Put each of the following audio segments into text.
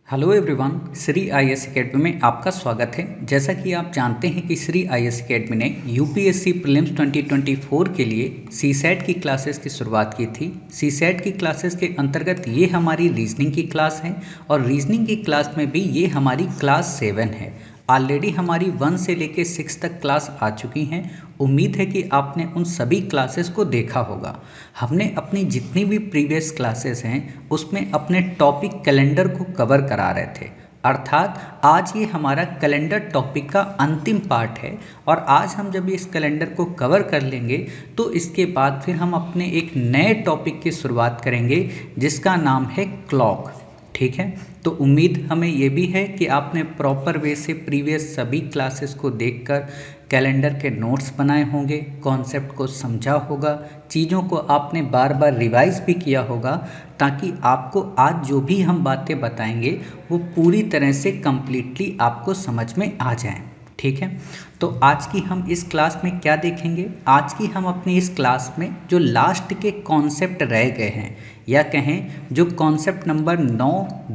Hello everyone, Shri IAS academy में आपका स्वागत है। जैसा कि आप जानते हैं कि श्री आईएएस एकेडमी ने यूपीएससी प्रीलिम्स 2024 के लिए सीसैट की क्लासेस की शुरुआत की थी। सीसैट की क्लासेस के अंतर्गत ये हमारी रीजनिंग की क्लास है और रीजनिंग की क्लास में भी ये हमारी क्लास 7 है। ऑलरेडी हमारी 1 से लेकर 6 तक क्लास आ चुकी हैं। उम्मीद है कि आपने उन सभी क्लासेस को देखा होगा। हमने अपनी जितनी भी प्रीवियस क्लासेस हैं उसमें अपने टॉपिक कैलेंडर को कवर करा रहे थे, अर्थात आज ये हमारा कैलेंडर टॉपिक का अंतिम पार्ट है। और आज हम जब इस कैलेंडर को कवर कर लेंगे तो इसके बाद फिर हम अपने एक नए टॉपिक की शुरुआत करेंगे जिसका नाम है क्लॉक। ठीक है, तो उम्मीद हमें ये भी है कि आपने प्रॉपर वे से प्रीवियस सभी क्लासेस को देखकर कैलेंडर के नोट्स बनाए होंगे, कॉन्सेप्ट को समझा होगा, चीज़ों को आपने बार बार रिवाइज भी किया होगा, ताकि आपको आज जो भी हम बातें बताएंगे वो पूरी तरह से कम्प्लीटली आपको समझ में आ जाएं। ठीक है, तो आज की हम इस क्लास में क्या देखेंगे? आज की हम अपनी इस क्लास में जो लास्ट के कॉन्सेप्ट रह गए हैं, या कहें जो कॉन्सेप्ट नंबर 9,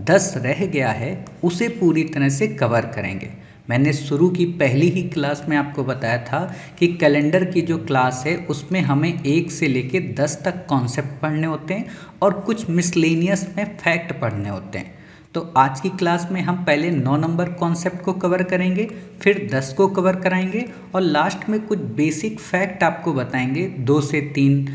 10 रह गया है, उसे पूरी तरह से कवर करेंगे। मैंने शुरू की पहली ही क्लास में आपको बताया था कि कैलेंडर की जो क्लास है उसमें हमें 1 से लेकर 10 तक कॉन्सेप्ट पढ़ने होते हैं और कुछ मिसलेनियस में फैक्ट पढ़ने होते हैं। तो आज की क्लास में हम पहले 9 नंबर कॉन्सेप्ट को कवर करेंगे, फिर 10 को कवर कराएंगे और लास्ट में कुछ बेसिक फैक्ट आपको बताएंगे। 2 से 3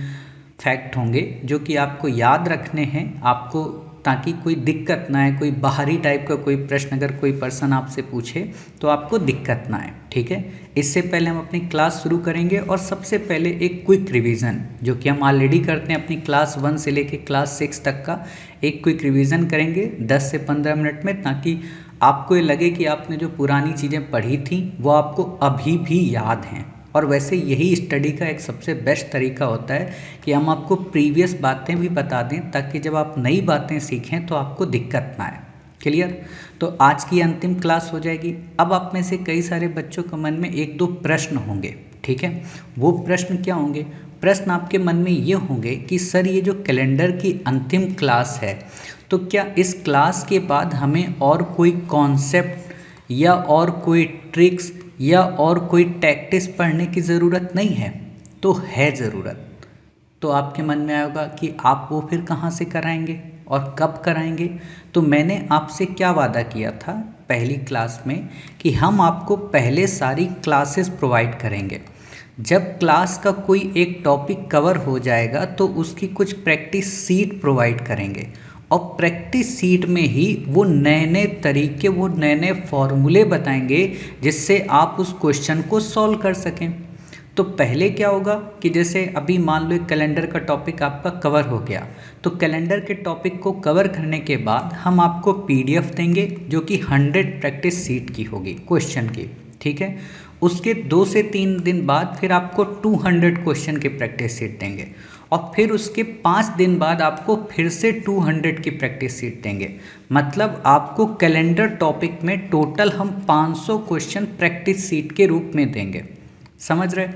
फैक्ट होंगे जो कि आपको याद रखने हैं, आपको ताकि कोई दिक्कत ना आए, कोई बाहरी टाइप का कोई प्रश्न अगर कोई पर्सन आपसे पूछे तो आपको दिक्कत ना आए। ठीक है, इससे पहले हम अपनी क्लास शुरू करेंगे और सबसे पहले एक क्विक रिवीजन जो कि हम ऑलरेडी करते हैं अपनी क्लास 1 से लेकर क्लास 6 तक का एक क्विक रिवीजन करेंगे 10 से 15 मिनट में, ताकि आपको ये लगे कि आपने जो पुरानी चीज़ें पढ़ी थी वो आपको अभी भी याद हैं। और वैसे यही स्टडी का एक सबसे बेस्ट तरीका होता है कि हम आपको प्रीवियस बातें भी बता दें, ताकि जब आप नई बातें सीखें तो आपको दिक्कत ना आए। क्लियर? तो आज की अंतिम क्लास हो जाएगी। अब आप में से कई सारे बच्चों के मन में 1-2 प्रश्न होंगे। ठीक है, वो प्रश्न क्या होंगे? प्रश्न आपके मन में ये होंगे कि सर ये जो कैलेंडर की अंतिम क्लास है, तो क्या इस क्लास के बाद हमें और कोई कॉन्सेप्ट या और कोई ट्रिक्स या और कोई टैक्टिक्स पढ़ने की ज़रूरत नहीं है? तो है ज़रूरत। तो आपके मन में आएगा कि आप वो फिर कहाँ से कराएंगे और कब कराएंगे? तो मैंने आपसे क्या वादा किया था पहली क्लास में कि हम आपको पहले सारी क्लासेस प्रोवाइड करेंगे। जब क्लास का कोई एक टॉपिक कवर हो जाएगा तो उसकी कुछ प्रैक्टिस सीट प्रोवाइड करेंगे और प्रैक्टिस सीट में ही वो नए नए तरीके, वो नए नए फॉर्मूले बताएंगे जिससे आप उस क्वेश्चन को सॉल्व कर सकें। तो पहले क्या होगा कि जैसे अभी मान लो एक कैलेंडर का टॉपिक आपका कवर हो गया, तो कैलेंडर के टॉपिक को कवर करने के बाद हम आपको पीडीएफ देंगे जो कि 100 प्रैक्टिस सीट की होगी क्वेश्चन की। ठीक है, उसके 2 से 3 दिन बाद फिर आपको 200 क्वेश्चन की प्रैक्टिस सीट देंगे और फिर उसके 5 दिन बाद आपको फिर से 200 की प्रैक्टिस सीट देंगे। मतलब आपको कैलेंडर टॉपिक में टोटल हम 500 क्वेश्चन प्रैक्टिस सीट के रूप में देंगे। समझ रहे?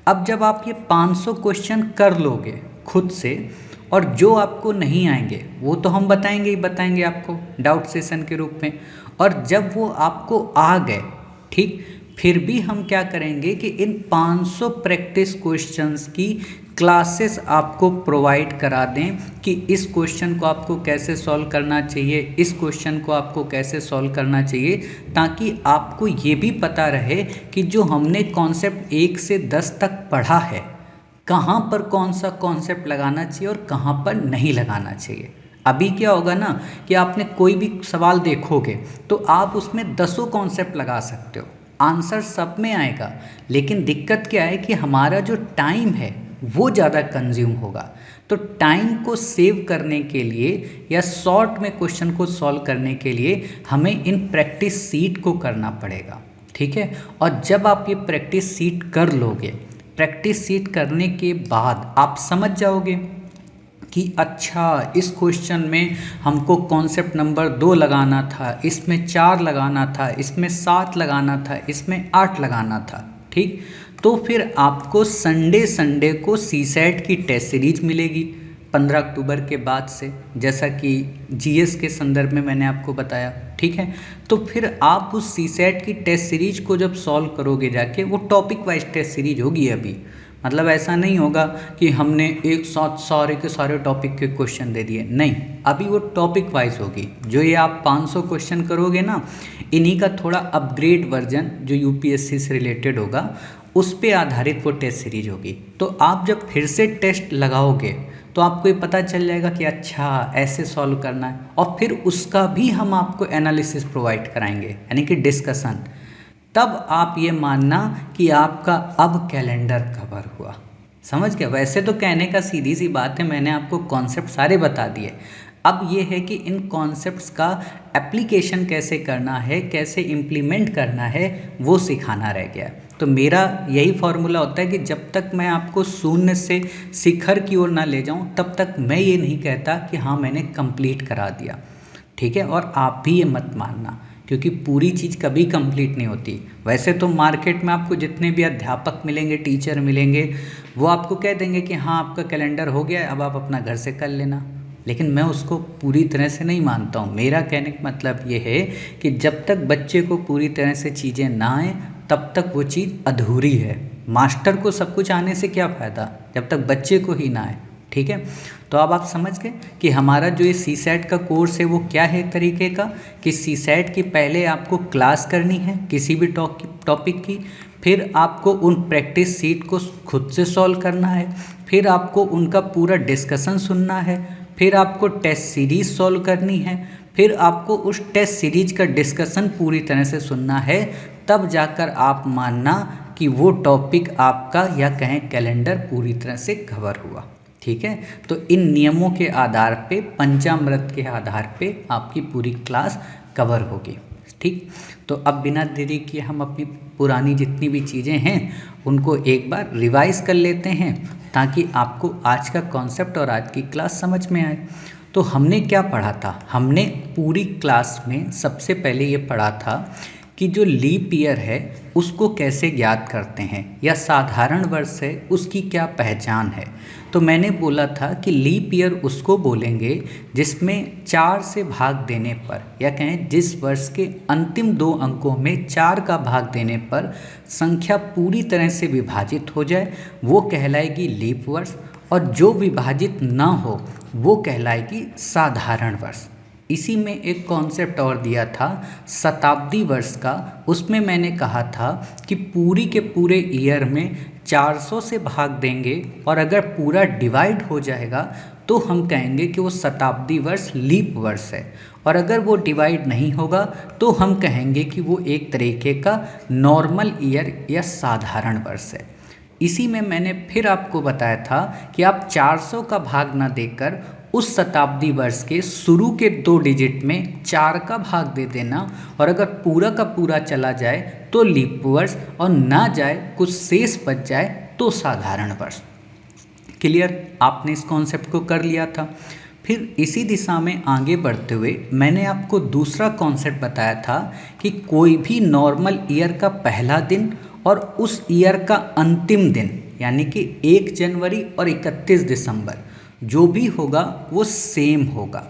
अब जब आप ये 500 क्वेश्चन कर लोगे खुद से, और जो आपको नहीं आएंगे वो तो हम बताएंगे ही बताएंगे आपको डाउट सेशन के रूप में, और जब वो आपको आ गए, ठीक, फिर भी हम क्या करेंगे कि इन 500 प्रैक्टिस क्वेश्चंस की क्लासेस आपको प्रोवाइड करा दें कि इस क्वेश्चन को आपको कैसे सॉल्व करना चाहिए, इस क्वेश्चन को आपको कैसे सॉल्व करना चाहिए, ताकि आपको ये भी पता रहे कि जो हमने कॉन्सेप्ट 1 से 10 तक पढ़ा है, कहाँ पर कौन सा कॉन्सेप्ट लगाना चाहिए और कहाँ पर नहीं लगाना चाहिए। अभी क्या होगा ना कि आपने कोई भी सवाल देखोगे तो आप उसमें 10 कॉन्सेप्ट लगा सकते हो, आंसर सब में आएगा, लेकिन दिक्कत क्या है कि हमारा जो टाइम है वो ज़्यादा कंज्यूम होगा। तो टाइम को सेव करने के लिए या शॉर्ट में क्वेश्चन को सॉल्व करने के लिए हमें इन प्रैक्टिस सीट को करना पड़ेगा। ठीक है, और जब आप ये प्रैक्टिस सीट कर लोगे, प्रैक्टिस सीट करने के बाद आप समझ जाओगे कि अच्छा इस क्वेश्चन में हमको कॉन्सेप्ट नंबर 2 लगाना था, इसमें 4 लगाना था, इसमें 7 लगाना था, इसमें 8 लगाना था। ठीक, तो फिर आपको संडे को सीसैट की टेस्ट सीरीज मिलेगी। 15 अक्टूबर के बाद से, जैसा कि जीएस के संदर्भ में मैंने आपको बताया। ठीक है, तो फिर आप उस सीसेट की टेस्ट सीरीज को जब सॉल्व करोगे जाके, वो टॉपिक वाइज टेस्ट सीरीज होगी अभी। मतलब ऐसा नहीं होगा कि हमने एक साथ सारे के सारे टॉपिक के क्वेश्चन दे दिए, नहीं, अभी वो टॉपिक वाइज होगी। जो ये आप 500 क्वेश्चन करोगे ना, इन्हीं का थोड़ा अपग्रेड वर्जन जो यूपीएससी से रिलेटेड होगा, उस पे आधारित वो टेस्ट सीरीज होगी। तो आप जब फिर से टेस्ट लगाओगे तो आपको ये पता चल जाएगा कि अच्छा ऐसे सॉल्व करना है, और फिर उसका भी हम आपको एनालिसिस प्रोवाइड कराएंगे, यानी कि डिस्कशन। तब आप ये मानना कि आपका अब कैलेंडर कवर हुआ। समझ गया? वैसे तो कहने का सीधी सी बात है, मैंने आपको कॉन्सेप्ट सारे बता दिए। अब ये है कि इन कॉन्सेप्ट्स का एप्लीकेशन कैसे करना है, कैसे इम्प्लीमेंट करना है, वो सिखाना रह गया। तो मेरा यही फॉर्मूला होता है कि जब तक मैं आपको शून्य से शिखर की ओर ना ले जाऊं, तब तक मैं ये नहीं कहता कि हाँ मैंने कंप्लीट करा दिया। ठीक है, और आप भी ये मत मानना, क्योंकि पूरी चीज़ कभी कंप्लीट नहीं होती। वैसे तो मार्केट में आपको जितने भी अध्यापक मिलेंगे, टीचर मिलेंगे, वो आपको कह देंगे कि हाँ आपका कैलेंडर हो गया है, अब आप अपना घर से कर लेना। लेकिन मैं उसको पूरी तरह से नहीं मानता हूँ। मेरा कहने का मतलब ये है कि जब तक बच्चे को पूरी तरह से चीज़ें ना आए, तब तक वो चीज़ अधूरी है। मास्टर को सब कुछ आने से क्या फ़ायदा जब तक बच्चे को ही ना आए। ठीक है, तो अब आप समझ गए कि हमारा जो ये सीसेट का कोर्स है वो क्या है एक तरीके का, कि सीसेट की पहले आपको क्लास करनी है किसी भी टॉपिक की, फिर आपको उन प्रैक्टिस सीट को खुद से सॉल्व करना है, फिर आपको उनका पूरा डिस्कशन सुनना है, फिर आपको टेस्ट सीरीज़ सॉल्व करनी है, फिर आपको उस टेस्ट सीरीज का डिस्कशन पूरी तरह से सुनना है। तब जाकर आप मानना कि वो टॉपिक आपका, या कहें कैलेंडर, पूरी तरह से कवर हुआ। ठीक है, तो इन नियमों के आधार पे, पंचामृत के आधार पे आपकी पूरी क्लास कवर होगी। ठीक, तो अब बिना देरी किए हम अपनी पुरानी जितनी भी चीज़ें हैं उनको एक बार रिवाइज कर लेते हैं, ताकि आपको आज का कॉन्सेप्ट और आज की क्लास समझ में आए। तो हमने क्या पढ़ा था? हमने पूरी क्लास में सबसे पहले ये पढ़ा था कि जो लीप ईयर है उसको कैसे ज्ञात करते हैं, या साधारण वर्ष है उसकी क्या पहचान है। तो मैंने बोला था कि लीप ईयर उसको बोलेंगे जिसमें 4 से भाग देने पर, या कहें जिस वर्ष के अंतिम 2 अंकों में 4 का भाग देने पर संख्या पूरी तरह से विभाजित हो जाए, वो कहलाएगी लीप वर्ष। और जो विभाजित ना हो वो कहलाएगी साधारण वर्ष। इसी में एक कॉन्सेप्ट और दिया था शताब्दी वर्ष का। उसमें मैंने कहा था कि पूरी के पूरे ईयर में 400 से भाग देंगे, और अगर पूरा डिवाइड हो जाएगा तो हम कहेंगे कि वो शताब्दी वर्ष लीप वर्ष है, और अगर वो डिवाइड नहीं होगा तो हम कहेंगे कि वो एक तरीके का नॉर्मल ईयर या साधारण वर्ष है। इसी में मैंने फिर आपको बताया था कि आप 400 का भाग ना देकर उस शताब्दी वर्ष के शुरू के 2 डिजिट में 4 का भाग दे देना, और अगर पूरा का पूरा चला जाए तो लीप वर्ष, और ना जाए, कुछ शेष बच जाए, तो साधारण वर्ष। क्लियर? आपने इस कॉन्सेप्ट को कर लिया था। फिर इसी दिशा में आगे बढ़ते हुए मैंने आपको दूसरा कॉन्सेप्ट बताया था कि कोई भी नॉर्मल ईयर का पहला दिन और उस ईयर का अंतिम दिन, यानी कि 1 जनवरी और 31 दिसंबर जो भी होगा वो सेम होगा।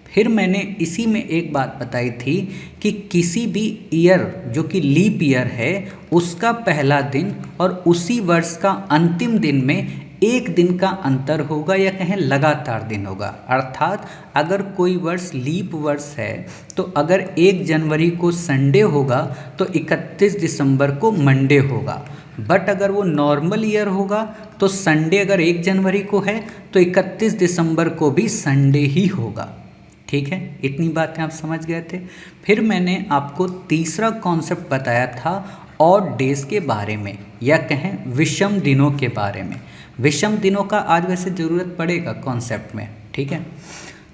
फिर मैंने इसी में एक बात बताई थी कि किसी भी ईयर जो कि लीप ईयर है उसका पहला दिन और उसी वर्ष का अंतिम दिन में 1 दिन का अंतर होगा, या कहें लगातार दिन होगा। अर्थात अगर कोई वर्ष लीप वर्ष है तो अगर 1 जनवरी को संडे होगा तो 31 दिसंबर को मंडे होगा। बट अगर वो नॉर्मल ईयर होगा तो संडे अगर 1 जनवरी को है तो 31 दिसंबर को भी संडे ही होगा। ठीक है, इतनी बातें आप समझ गए थे। फिर मैंने आपको तीसरा कॉन्सेप्ट बताया था ऑड डेज के बारे में, या कहें विषम दिनों के बारे में। विषम दिनों का आज वैसे ज़रूरत पड़ेगा कॉन्सेप्ट में। ठीक है,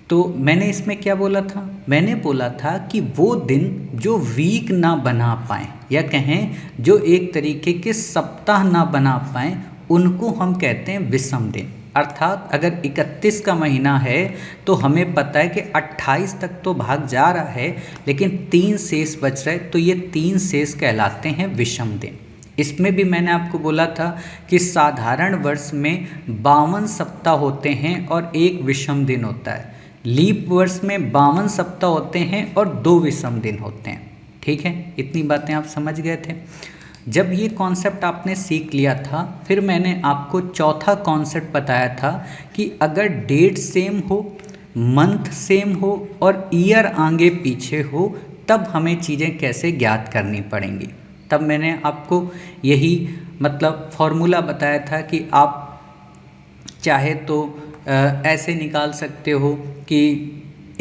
तो मैंने इसमें क्या बोला था? मैंने बोला था कि वो दिन जो वीक ना बना पाएँ, या कहें जो एक तरीके के सप्ताह ना बना पाएँ, उनको हम कहते हैं विषम दिन। अर्थात अगर 31 का महीना है तो हमें पता है कि 28 तक तो भाग जा रहा है, लेकिन 3 शेष बच रहे, तो ये 3 शेष कहलाते हैं विषम दिन। इसमें भी मैंने आपको बोला था कि साधारण वर्ष में 52 सप्ताह होते हैं और एक विषम दिन होता है। लीप वर्ष में 52 सप्ताह होते हैं और 2 विषम दिन होते हैं। ठीक है, इतनी बातें आप समझ गए थे। जब ये कॉन्सेप्ट आपने सीख लिया था, फिर मैंने आपको चौथा कॉन्सेप्ट बताया था कि अगर डेट सेम हो, मंथ सेम हो और ईयर आगे पीछे हो, तब हमें चीज़ें कैसे ज्ञात करनी पड़ेंगी। तब मैंने आपको यही मतलब फॉर्मूला बताया था कि आप चाहे तो ऐसे निकाल सकते हो कि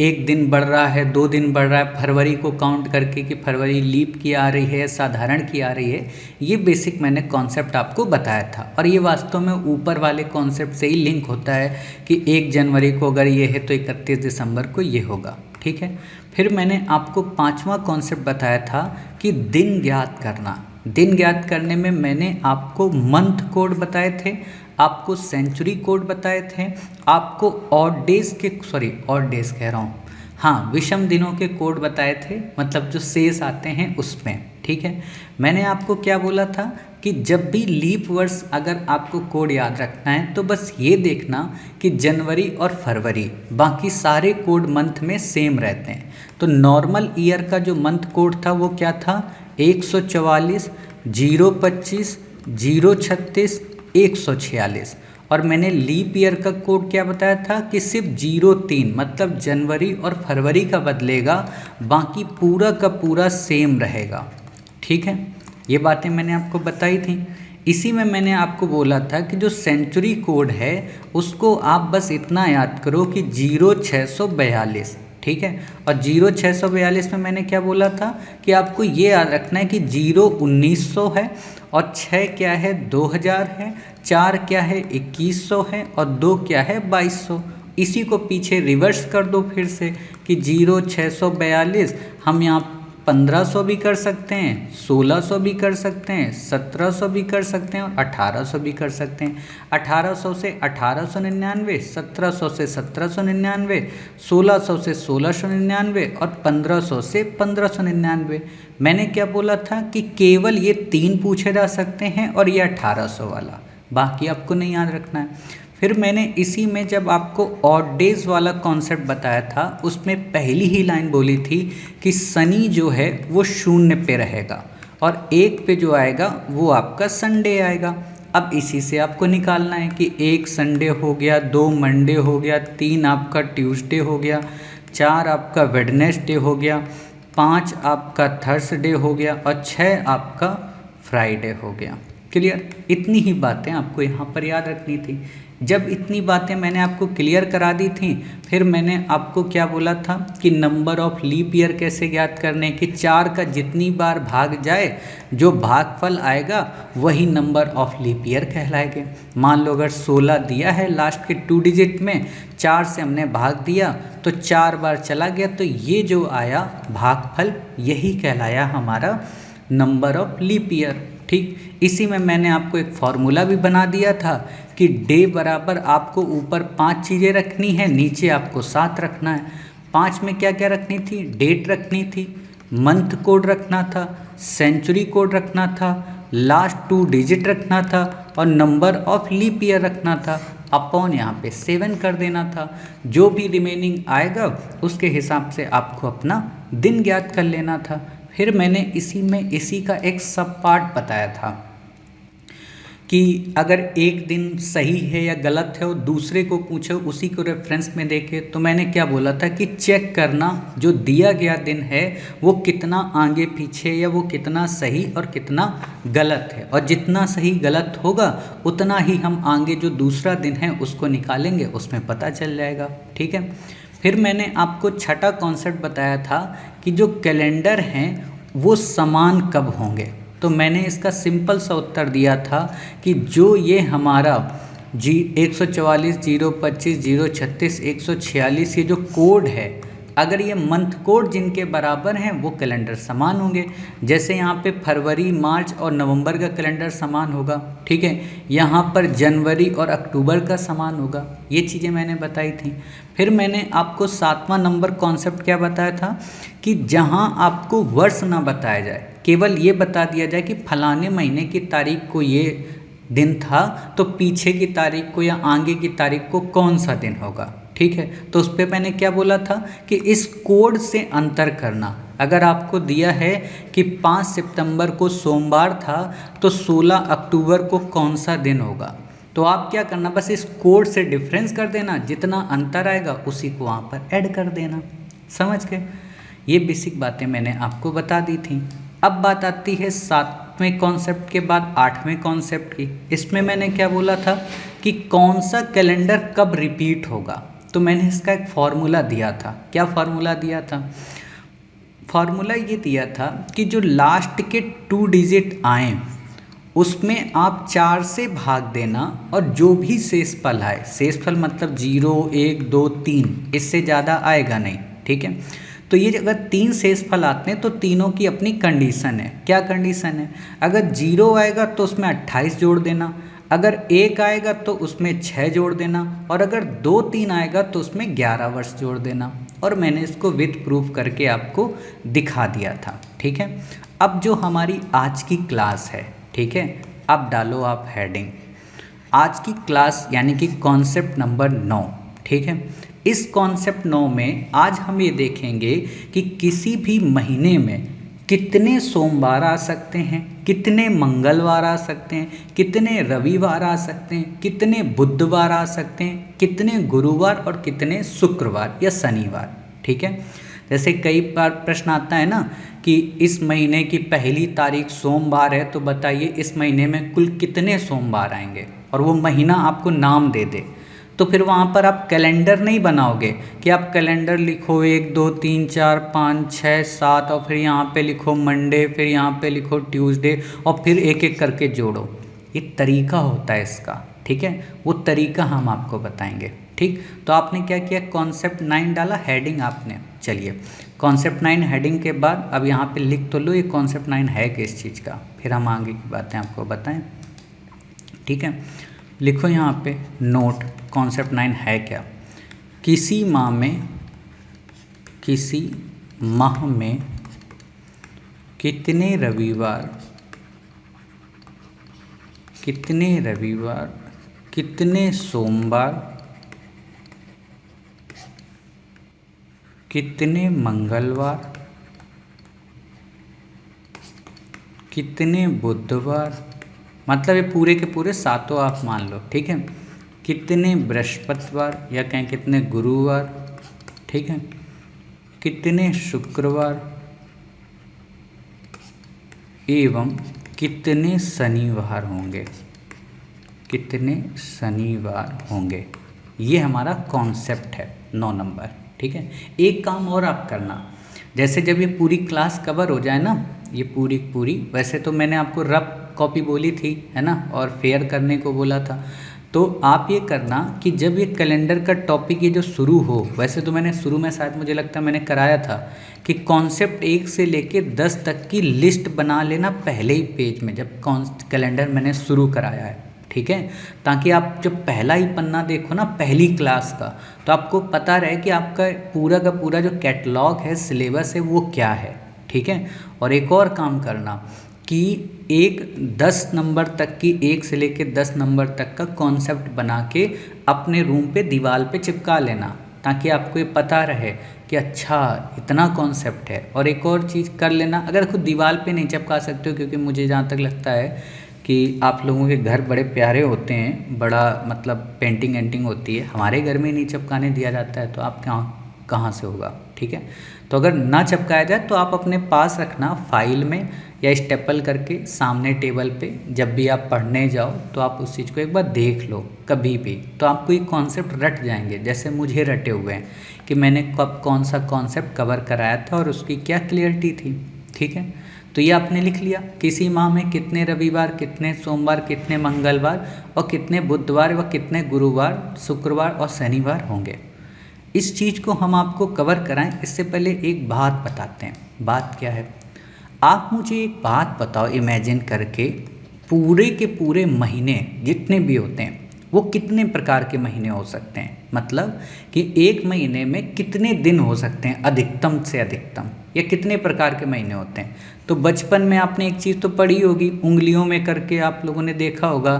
एक दिन बढ़ रहा है, 2 दिन बढ़ रहा है, फरवरी को काउंट करके कि फरवरी लीप की आ रही है, साधारण की आ रही है। ये बेसिक मैंने कॉन्सेप्ट आपको बताया था और ये वास्तव में ऊपर वाले कॉन्सेप्ट से ही लिंक होता है कि 1 जनवरी को अगर ये है तो 31 दिसंबर को ये होगा। ठीक है, फिर मैंने आपको 5वां कॉन्सेप्ट बताया था कि दिन ज्ञात करना। दिन ज्ञात करने में मैंने आपको मंथ कोड बताए थे, आपको सेंचुरी कोड बताए थे, आपको ऑड डेज कह रहा हूँ, हाँ, विषम दिनों के कोड बताए थे, मतलब जो शेष आते हैं उसमें। ठीक है, मैंने आपको क्या बोला था कि जब भी लीप वर्ष अगर आपको कोड याद रखना है तो बस ये देखना कि जनवरी और फरवरी, बाकी सारे कोड मंथ में सेम रहते हैं। तो नॉर्मल ईयर का जो मंथ कोड था वो क्या था, 144, 025, 036, 146। और मैंने लीप ईयर का कोड क्या बताया था कि सिर्फ 03 मतलब जनवरी और फरवरी का बदलेगा, बाकी पूरा का पूरा सेम रहेगा। ठीक है, ये बातें मैंने आपको बताई थी। इसी में मैंने आपको बोला था कि जो सेंचुरी कोड है उसको आप बस इतना याद करो कि 0642। ठीक है, और 0642 में मैंने क्या बोला था कि आपको ये याद रखना है कि 0 1900 है और 6 क्या है 2000 है, 4 क्या है 2100 है और 2 क्या है 2200। इसी को पीछे रिवर्स कर दो फिर से कि 0642 हम यहाँ 1500 भी कर सकते हैं, 1600 भी कर सकते हैं, 1700 भी कर सकते हैं और 1800 भी कर सकते हैं। 1800 से 1899, 1700 से 1799, 1600 से 1699 और 1500 से 1599। मैंने क्या बोला था कि केवल ये 3 पूछे जा सकते हैं और ये 1800 वाला, बाकी आपको नहीं याद रखना है। फिर मैंने इसी में जब आपको ऑड डेज वाला कॉन्सेप्ट बताया था, उसमें पहली ही लाइन बोली थी कि शनि जो है वो 0 पे रहेगा और 1 पे जो आएगा वो आपका संडे आएगा। अब इसी से आपको निकालना है कि 1 संडे हो गया, 2 मंडे हो गया, 3 आपका ट्यूसडे हो गया, 4 आपका वेडनेसडे हो गया, 5 आपका थर्सडे हो गया और 6 आपका फ्राइडे हो गया। क्लियर, इतनी ही बातें आपको यहाँ पर याद रखनी थी। जब इतनी बातें मैंने आपको क्लियर करा दी थी, फिर मैंने आपको क्या बोला था कि नंबर ऑफ लीप ईयर कैसे ज्ञात करने, कि 4 का जितनी बार भाग जाए जो भागफल आएगा वही नंबर ऑफ लीप ईयर कहलाएंगे। मान लो अगर 16 दिया है लास्ट के 2 डिजिट में, 4 से हमने भाग दिया तो 4 बार चला गया, तो ये जो आया भागफल यही कहलाया हमारा नंबर ऑफ लीप ईयर। ठीक, इसी में मैंने आपको एक फॉर्मूला भी बना दिया था कि डे बराबर आपको ऊपर 5 चीज़ें रखनी है, नीचे आपको 7 रखना है। 5 में क्या क्या रखनी थी, डेट रखनी थी, मंथ कोड रखना था, सेंचुरी कोड रखना था, लास्ट 2 डिजिट रखना था और नंबर ऑफ लीप ईयर रखना था। अपॉन यहाँ पे 7 कर देना था। जो भी रिमेनिंग आएगा उसके हिसाब से आपको अपना दिन ज्ञात कर लेना था। फिर मैंने इसी का एक सब पार्ट बताया था कि अगर एक दिन सही है या गलत है और दूसरे को पूछो, उसी को रेफरेंस में देखे, तो मैंने क्या बोला था कि चेक करना जो दिया गया दिन है वो कितना आगे पीछे या वो कितना सही और कितना गलत है, और जितना सही गलत होगा उतना ही हम आगे जो दूसरा दिन है उसको निकालेंगे, उसमें पता चल जाएगा। ठीक है, फिर मैंने आपको छठा कॉन्सेप्ट बताया था कि जो कैलेंडर हैं वो समान कब होंगे। तो मैंने इसका सिंपल सा उत्तर दिया था कि जो ये हमारा 144, 025, 036, 146 ये जो कोड है, अगर ये मंथ कोड जिनके बराबर हैं वो कैलेंडर समान होंगे। जैसे यहाँ पे फरवरी, मार्च और नवंबर का कैलेंडर समान होगा, ठीक है, यहाँ पर जनवरी और अक्टूबर का समान होगा। ये चीज़ें मैंने बताई थी। फिर मैंने आपको 7वां नंबर कॉन्सेप्ट क्या बताया था कि जहाँ आपको वर्ष ना बताया जाए, केवल ये बता दिया जाए कि फलाने महीने की तारीख को ये दिन था, तो पीछे की तारीख को या आगे की तारीख को कौन सा दिन होगा। ठीक है, तो उस पर मैंने क्या बोला था कि इस कोड से अंतर करना। अगर आपको दिया है कि 5 सितंबर को सोमवार था, तो 16 अक्टूबर को कौन सा दिन होगा, तो आप क्या करना, बस इस कोड से डिफरेंस कर देना, जितना अंतर आएगा उसी को वहाँ पर ऐड कर देना। समझ गए, ये बेसिक बातें मैंने आपको बता दी थी। अब बात आती है 7वें कॉन्सेप्ट के बाद 8वें कॉन्सेप्ट की। इसमें मैंने क्या बोला था कि कौन सा कैलेंडर कब रिपीट होगा, तो मैंने इसका एक फॉर्मूला दिया था। क्या फॉर्मूला दिया था, फॉर्मूला ये दिया था कि जो लास्ट के 2 डिजिट आए उसमें आप 4 से भाग देना, और जो भी शेषफल आए, शेषफल मतलब 0, 1, 2, 3, इससे ज़्यादा आएगा नहीं। ठीक है, तो ये अगर 3 शेषफल आते हैं तो तीनों की अपनी कंडीशन है। क्या कंडीशन है, अगर 0 आएगा तो उसमें 28 जोड़ देना, अगर 1 आएगा तो उसमें 6 जोड़ देना, और अगर 2, 3 आएगा तो उसमें 11 वर्ष जोड़ देना। और मैंने इसको विद प्रूफ करके आपको दिखा दिया था। ठीक है, अब जो हमारी आज की क्लास है, ठीक है, अब डालो आप हेडिंग, आज की क्लास यानी कि कॉन्सेप्ट नंबर 9। ठीक है, इस कॉन्सेप्ट 9 में आज हम ये देखेंगे कि किसी भी महीने में कितने सोमवार आ सकते हैं, कितने मंगलवार आ सकते हैं, कितने रविवार आ सकते हैं, कितने बुधवार आ सकते हैं, कितने गुरुवार और कितने शुक्रवार या शनिवार। ठीक है, जैसे कई बार प्रश्न आता है ना कि इस महीने की पहली तारीख सोमवार है, तो बताइए इस महीने में कुल कितने सोमवार आएंगे, और वो महीना आपको नाम दे दे, तो फिर वहाँ पर आप कैलेंडर नहीं बनाओगे कि आप कैलेंडर लिखो 1, 2, 3, 4, 5, 6, 7 और फिर यहाँ पे लिखो मंडे, फिर यहाँ पे लिखो ट्यूसडे, और फिर एक एक करके जोड़ो। ये तरीका होता है इसका। ठीक है, वो तरीका हम आपको बताएंगे। ठीक, तो आपने क्या किया, कॉन्सेप्ट 9 डाला, हेडिंग आपने, चलिए कॉन्सेप्ट 9 हेडिंग के बाद अब यहाँ पे लिख तो लो ये कॉन्सेप्ट 9 है किस चीज़ का, फिर हम आगे की बातें आपको बताएं। ठीक है, लिखो यहाँ पे नोट, कॉन्सेप्ट 9 है क्या, किसी माह में कितने रविवार, कितने सोमवार, कितने मंगलवार, कितने बुधवार, मतलब ये पूरे के पूरे 7 आप मान लो। ठीक है, कितने बृहस्पतिवार या कहें कितने गुरुवार, ठीक है, कितने शुक्रवार एवं कितने शनिवार होंगे, कितने शनिवार होंगे। ये हमारा कॉन्सेप्ट है 9 नंबर। ठीक है, एक काम और आप करना, जैसे जब ये पूरी क्लास कवर हो जाए ना, ये पूरी, वैसे तो मैंने आपको रफ कॉपी बोली थी, है ना, और फेयर करने को बोला था, तो आप ये करना कि जब ये कैलेंडर का टॉपिक ये जो शुरू हो, वैसे तो मैंने शुरू में शायद मुझे लगता है मैंने कराया था कि कॉन्सेप्ट 1 से लेके 10 तक की लिस्ट बना लेना पहले ही पेज में, जब कैलेंडर मैंने शुरू कराया है। ठीक है, ताकि आप जब पहला ही पन्ना देखो ना पहली क्लास का, तो आपको पता रहे कि आपका पूरा का पूरा जो कैटलॉग है, सिलेबस है, वो क्या है। ठीक है, और एक और काम करना कि 10 नंबर तक की, 1 से लेके 10 नंबर तक का कॉन्सेप्ट बना के अपने रूम पे दीवार पे चिपका लेना, ताकि आपको ये पता रहे कि अच्छा इतना कॉन्सेप्ट है। और एक और चीज़ कर लेना, अगर खुद दीवार पे नहीं चिपका सकते हो, क्योंकि मुझे जहाँ तक लगता है कि आप लोगों के घर बड़े प्यारे होते हैं, बड़ा मतलब पेंटिंग एंटिंग होती है, हमारे घर में नहीं चिपकाने दिया जाता है, तो आप कहाँ से होगा। ठीक है, तो अगर ना चिपकाया जाए तो आप अपने पास रखना फाइल में, या स्टेपल करके सामने टेबल पे, जब भी आप पढ़ने जाओ तो आप उस चीज़ को एक बार देख लो कभी भी, तो आपको ये कॉन्सेप्ट रट जाएंगे, जैसे मुझे रटे हुए हैं कि मैंने कब कौन सा कॉन्सेप्ट कवर कराया था और उसकी क्या क्लियरिटी थी। ठीक है, तो ये आपने लिख लिया, किसी माह में कितने रविवार, कितने सोमवार, कितने मंगलवार और कितने बुधवार व कितने गुरुवार, शुक्रवार और शनिवार होंगे। इस चीज़ को हम आपको कवर कराएं, इससे पहले एक बात बताते हैं। बात क्या है, आप मुझे एक बात बताओ इमेजिन करके, पूरे के पूरे महीने जितने भी होते हैं वो कितने प्रकार के महीने हो सकते हैं, मतलब कि एक महीने में कितने दिन हो सकते हैं अधिकतम से अधिकतम, या कितने प्रकार के महीने होते हैं। तो बचपन में आपने एक चीज़ तो पढ़ी होगी, उंगलियों में करके आप लोगों ने देखा होगा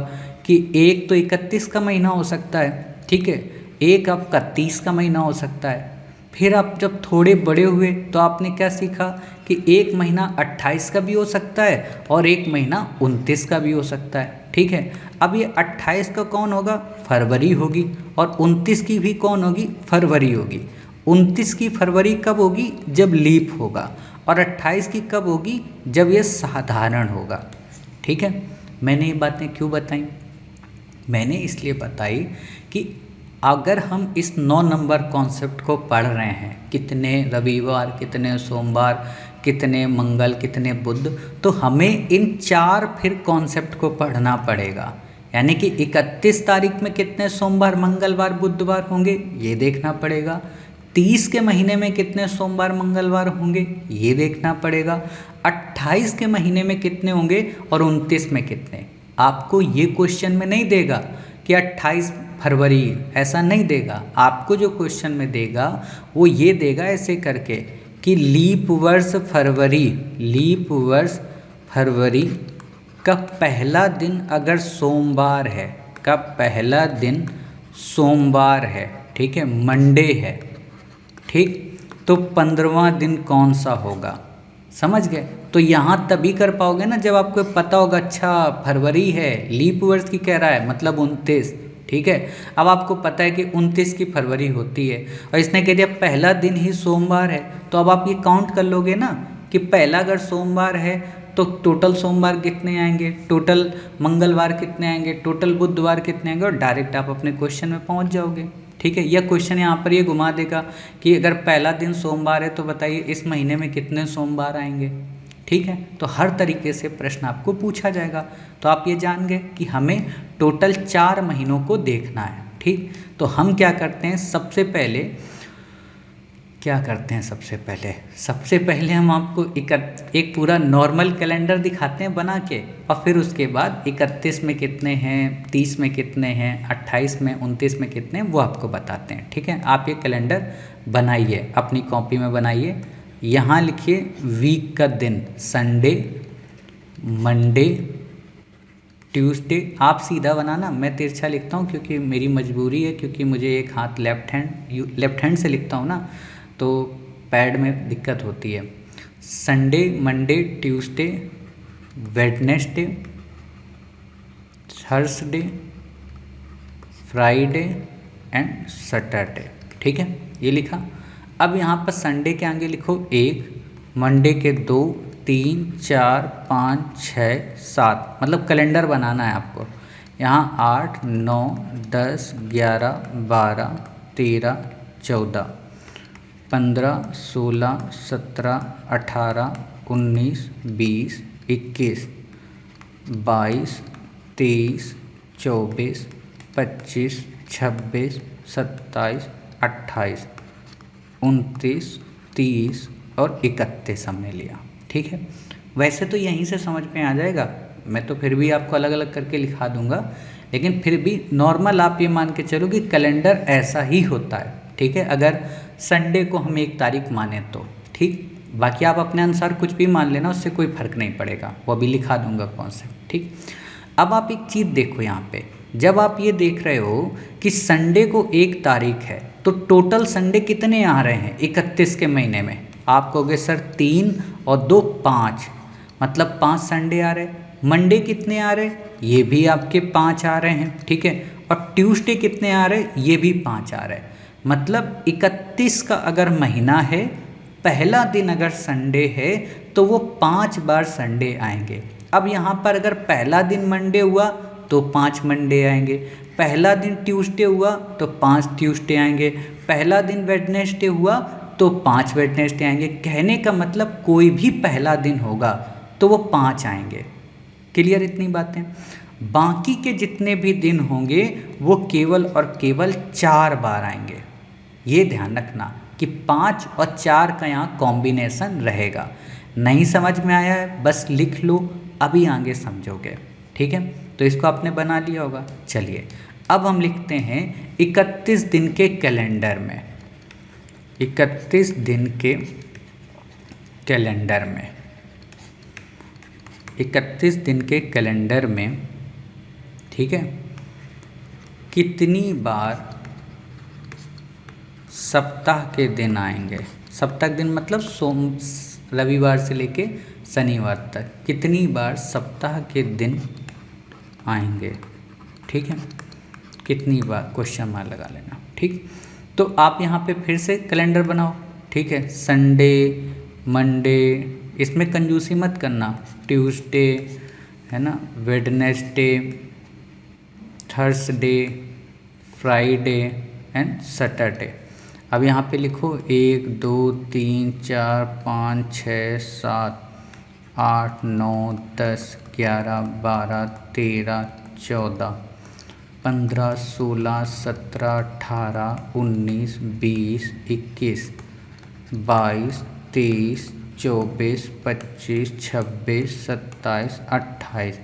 कि एक तो 31 का महीना हो सकता है, ठीक है, एक आपका 30 का महीना हो सकता है। फिर आप जब थोड़े बड़े हुए तो आपने क्या सीखा कि एक महीना 28 का भी हो सकता है और एक महीना 29 का भी हो सकता है, ठीक है। अब ये 28 का कौन होगा, फरवरी होगी, और 29 की भी कौन होगी, फरवरी होगी। 29 की फरवरी कब होगी, जब लीप होगा, और 28 की कब होगी, जब ये साधारण होगा, ठीक है। मैंने ये बातें क्यों बताई, मैंने इसलिए बताई कि अगर हम इस 9 नंबर कॉन्सेप्ट को पढ़ रहे हैं, कितने रविवार, कितने सोमवार, कितने मंगल, कितने बुध, तो हमें इन 4 फिर कॉन्सेप्ट को पढ़ना पड़ेगा। यानी कि 31 तारीख में कितने सोमवार, मंगलवार, बुधवार होंगे, ये देखना पड़ेगा। 30 के महीने में कितने सोमवार, मंगलवार होंगे, ये देखना पड़ेगा। 28 के महीने में कितने होंगे और 29 में कितने। आपको ये क्वेश्चन में नहीं देगा कि 28 फरवरी, ऐसा नहीं देगा। आपको जो क्वेश्चन में देगा वो ये देगा ऐसे करके कि लीप वर्ष फरवरी, लीप वर्ष फरवरी का पहला दिन अगर सोमवार है, का पहला दिन सोमवार है, ठीक है, मंडे है, ठीक, तो 15वां दिन कौन सा होगा, समझ गए। तो यहाँ तभी कर पाओगे ना जब आपको पता होगा, अच्छा फरवरी है, लीप वर्ष की कह रहा है, मतलब 29, ठीक है। अब आपको पता है कि 29 की फरवरी होती है और इसने कह दिया पहला दिन ही सोमवार है, तो अब आप ये काउंट कर लोगे ना कि पहला अगर सोमवार है तो टोटल सोमवार कितने आएंगे, टोटल मंगलवार कितने आएंगे, टोटल बुधवार कितने आएंगे, और डायरेक्ट आप अपने क्वेश्चन में पहुंच जाओगे, ठीक है। यह क्वेश्चन यहाँ पर ये घुमा देगा कि अगर पहला दिन सोमवार है तो बताइए इस महीने में कितने सोमवार आएंगे, ठीक है। तो हर तरीके से प्रश्न आपको पूछा जाएगा। तो आप ये जान गए कि हमें टोटल 4 महीनों को देखना है, ठीक। तो हम क्या करते हैं, सबसे पहले क्या करते हैं, सबसे पहले हम आपको एक पूरा नॉर्मल कैलेंडर दिखाते हैं बना के, और फिर उसके बाद 31 में कितने हैं, 30 में कितने हैं, 28 में, 29 में कितने हैं, वो आपको बताते हैं, ठीक है। आप ये कैलेंडर बनाइए, अपनी कॉपी में बनाइए। यहाँ लिखिए वीक का दिन, संडे, मंडे, ट्यूसडे। आप सीधा बनाना, मैं तिरछा लिखता हूँ क्योंकि मेरी मजबूरी है, क्योंकि मुझे एक हाथ लेफ्ट हैंड से लिखता हूँ ना, तो पैड में दिक्कत होती है। Sunday, Monday, Tuesday, Wednesday, Thursday, Friday and Saturday, ठीक है, ये लिखा। अब यहाँ पर संडे के आगे लिखो 1, मंडे के 2, 3, 4, 5, 6, 7, मतलब कैलेंडर बनाना है आपको। यहाँ 8, 9, 10, 11, 12, 13, 14, 15, 16, 17, 18, 19, 20, 21, 22, 23, 24, 25, 26, 27, 28, 29, 30 और 31 हमने लिया, ठीक है। वैसे तो यहीं से समझ में आ जाएगा, मैं तो फिर भी आपको अलग अलग करके लिखा दूंगा, लेकिन फिर भी नॉर्मल आप ये मान के चलो कि कैलेंडर ऐसा ही होता है, ठीक है। अगर संडे को हम 1 तारीख माने तो, ठीक, बाकी आप अपने अनुसार कुछ भी मान लेना, उससे कोई फर्क नहीं पड़ेगा, वो भी लिखा दूंगा कौन से, ठीक। अब आप एक चीज़ देखो यहाँ पे, जब आप ये देख रहे हो कि संडे को 1 तारीख है तो टोटल संडे कितने आ रहे हैं 31 के महीने में, आप कहोगे सर 3 और 2 5, मतलब 5 संडे आ रहे। मंडे कितने आ रहे, ये भी आपके 5 आ रहे हैं, ठीक है। और ट्यूसडे कितने आ रहे, ये भी 5 आ रहे हैं। मतलब 31 का अगर महीना है, पहला दिन अगर संडे है तो वो 5 बार संडे आएंगे। अब यहाँ पर अगर पहला दिन मंडे हुआ तो 5 मंडे आएंगे, पहला दिन ट्यूसडे हुआ तो 5 ट्यूसडे आएंगे, पहला दिन वेडनेसडे हुआ तो 5 वेडनेसडे आएंगे। कहने का मतलब कोई भी पहला दिन होगा तो वो 5 आएंगे। क्लियर इतनी बातें। बाकी के जितने भी दिन होंगे वो केवल और केवल 4 बार आएंगे। ये ध्यान रखना कि 5 और 4 का यहाँ कॉम्बिनेशन रहेगा। नहीं समझ में आया है बस लिख लो, अभी आगे समझोगे, ठीक है। तो इसको आपने बना लिया होगा। चलिए अब हम लिखते हैं 31 दिन के कैलेंडर में, 31 दिन के कैलेंडर में, 31 दिन के कैलेंडर में, ठीक है, कितनी बार सप्ताह के दिन आएंगे। सप्ताह के दिन मतलब रविवार से लेके शनिवार तक कितनी बार सप्ताह के दिन आएंगे, ठीक है, कितनी बार क्वेश्चन मार्क लगा लेना, ठीक। तो आप यहाँ पे फिर से कैलेंडर बनाओ, ठीक है, संडे, मंडे, इसमें कंजूसी मत करना, ट्यूसडे है ना, Wednesday, Thursday, Friday and Saturday. अब यहाँ पे लिखो 1 2 3 4 5 6 7 8 9 10 11 12 13 14 15 16 17 18 19 20 21 22 23 24 25 26 27 28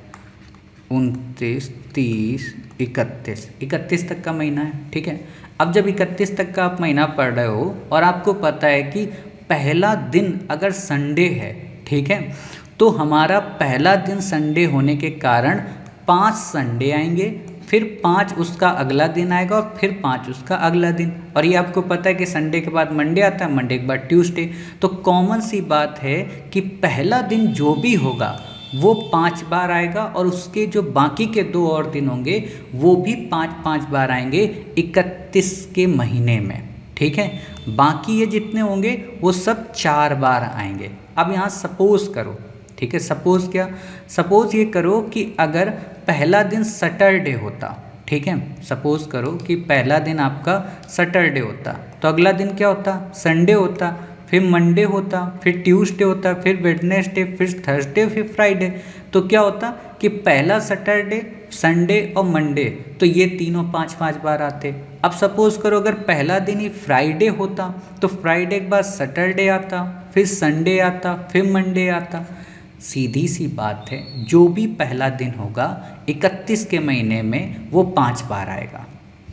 29 30 31, 31 तक का महीना है, ठीक है। अब जब 31 तक का आप महीना पढ़ रहे हो और आपको पता है कि पहला दिन अगर संडे है, ठीक है, तो हमारा पहला दिन संडे होने के कारण 5 संडे आएंगे, फिर 5 उसका अगला दिन आएगा और फिर 5 उसका अगला दिन, और ये आपको पता है कि संडे के बाद मंडे आता है, मंडे के बाद ट्यूसडे। तो कॉमन सी बात है कि पहला दिन जो भी होगा वो 5 बार आएगा और उसके जो बाकी के 2 और दिन होंगे वो भी 5-5 बार आएंगे 31 के महीने में, ठीक है। बाकी ये जितने होंगे वो सब 4 बार आएंगे। अब यहाँ सपोज करो, ठीक है, सपोज क्या, सपोज ये करो कि अगर पहला दिन सैटरडे होता, ठीक है, सपोज करो कि पहला दिन आपका सैटरडे होता तो अगला दिन क्या होता, संडे होता, फिर मंडे होता, फिर ट्यूसडे होता, फिर वेडनेसडे, फिर थर्सडे, फिर फ्राइडे। तो क्या होता कि पहला सैटरडे, संडे और मंडे, तो ये तीनों 5-5 बार आते। अब सपोज करो अगर पहला दिन ही फ्राइडे होता तो फ्राइडे के बाद सैटरडे आता, फिर संडे आता, फिर मंडे आता। सीधी सी बात है, जो भी पहला दिन होगा 31 के महीने में वो 5 बार आएगा,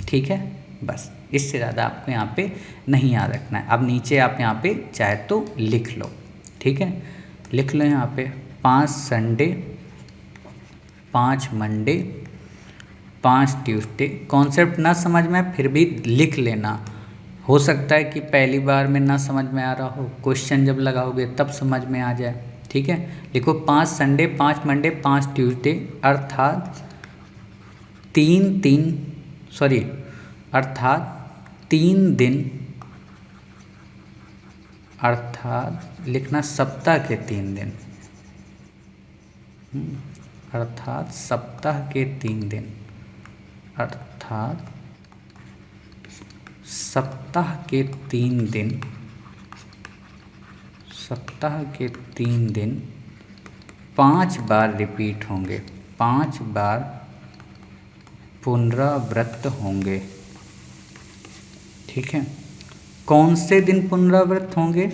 ठीक है। बस इससे ज़्यादा आपको यहाँ पे नहीं याद रखना है। अब नीचे आप यहाँ पे चाहे तो लिख लो, ठीक है, लिख लो यहाँ पे 5 संडे, 5 मंडे, 5 ट्यूसडे। कॉन्सेप्ट ना समझ में आए फिर भी लिख लेना, हो सकता है कि पहली बार में ना समझ में आ रहा हो, क्वेश्चन जब लगाओगे तब समझ में आ जाए, ठीक है। लिखो 5 संडे, 5 मंडे, 5 ट्यूसडे, अर्थात 3 दिन, अर्थात लिखना सप्ताह के 3 दिन, अर्थात सप्ताह के 3 दिन, अर्थात सप्ताह के 3 दिन, सप्ताह के 3 दिन 5 बार रिपीट होंगे, 5 बार पुनरावृत्त होंगे, ठीक है। कौन से दिन पुनरावृत्त होंगे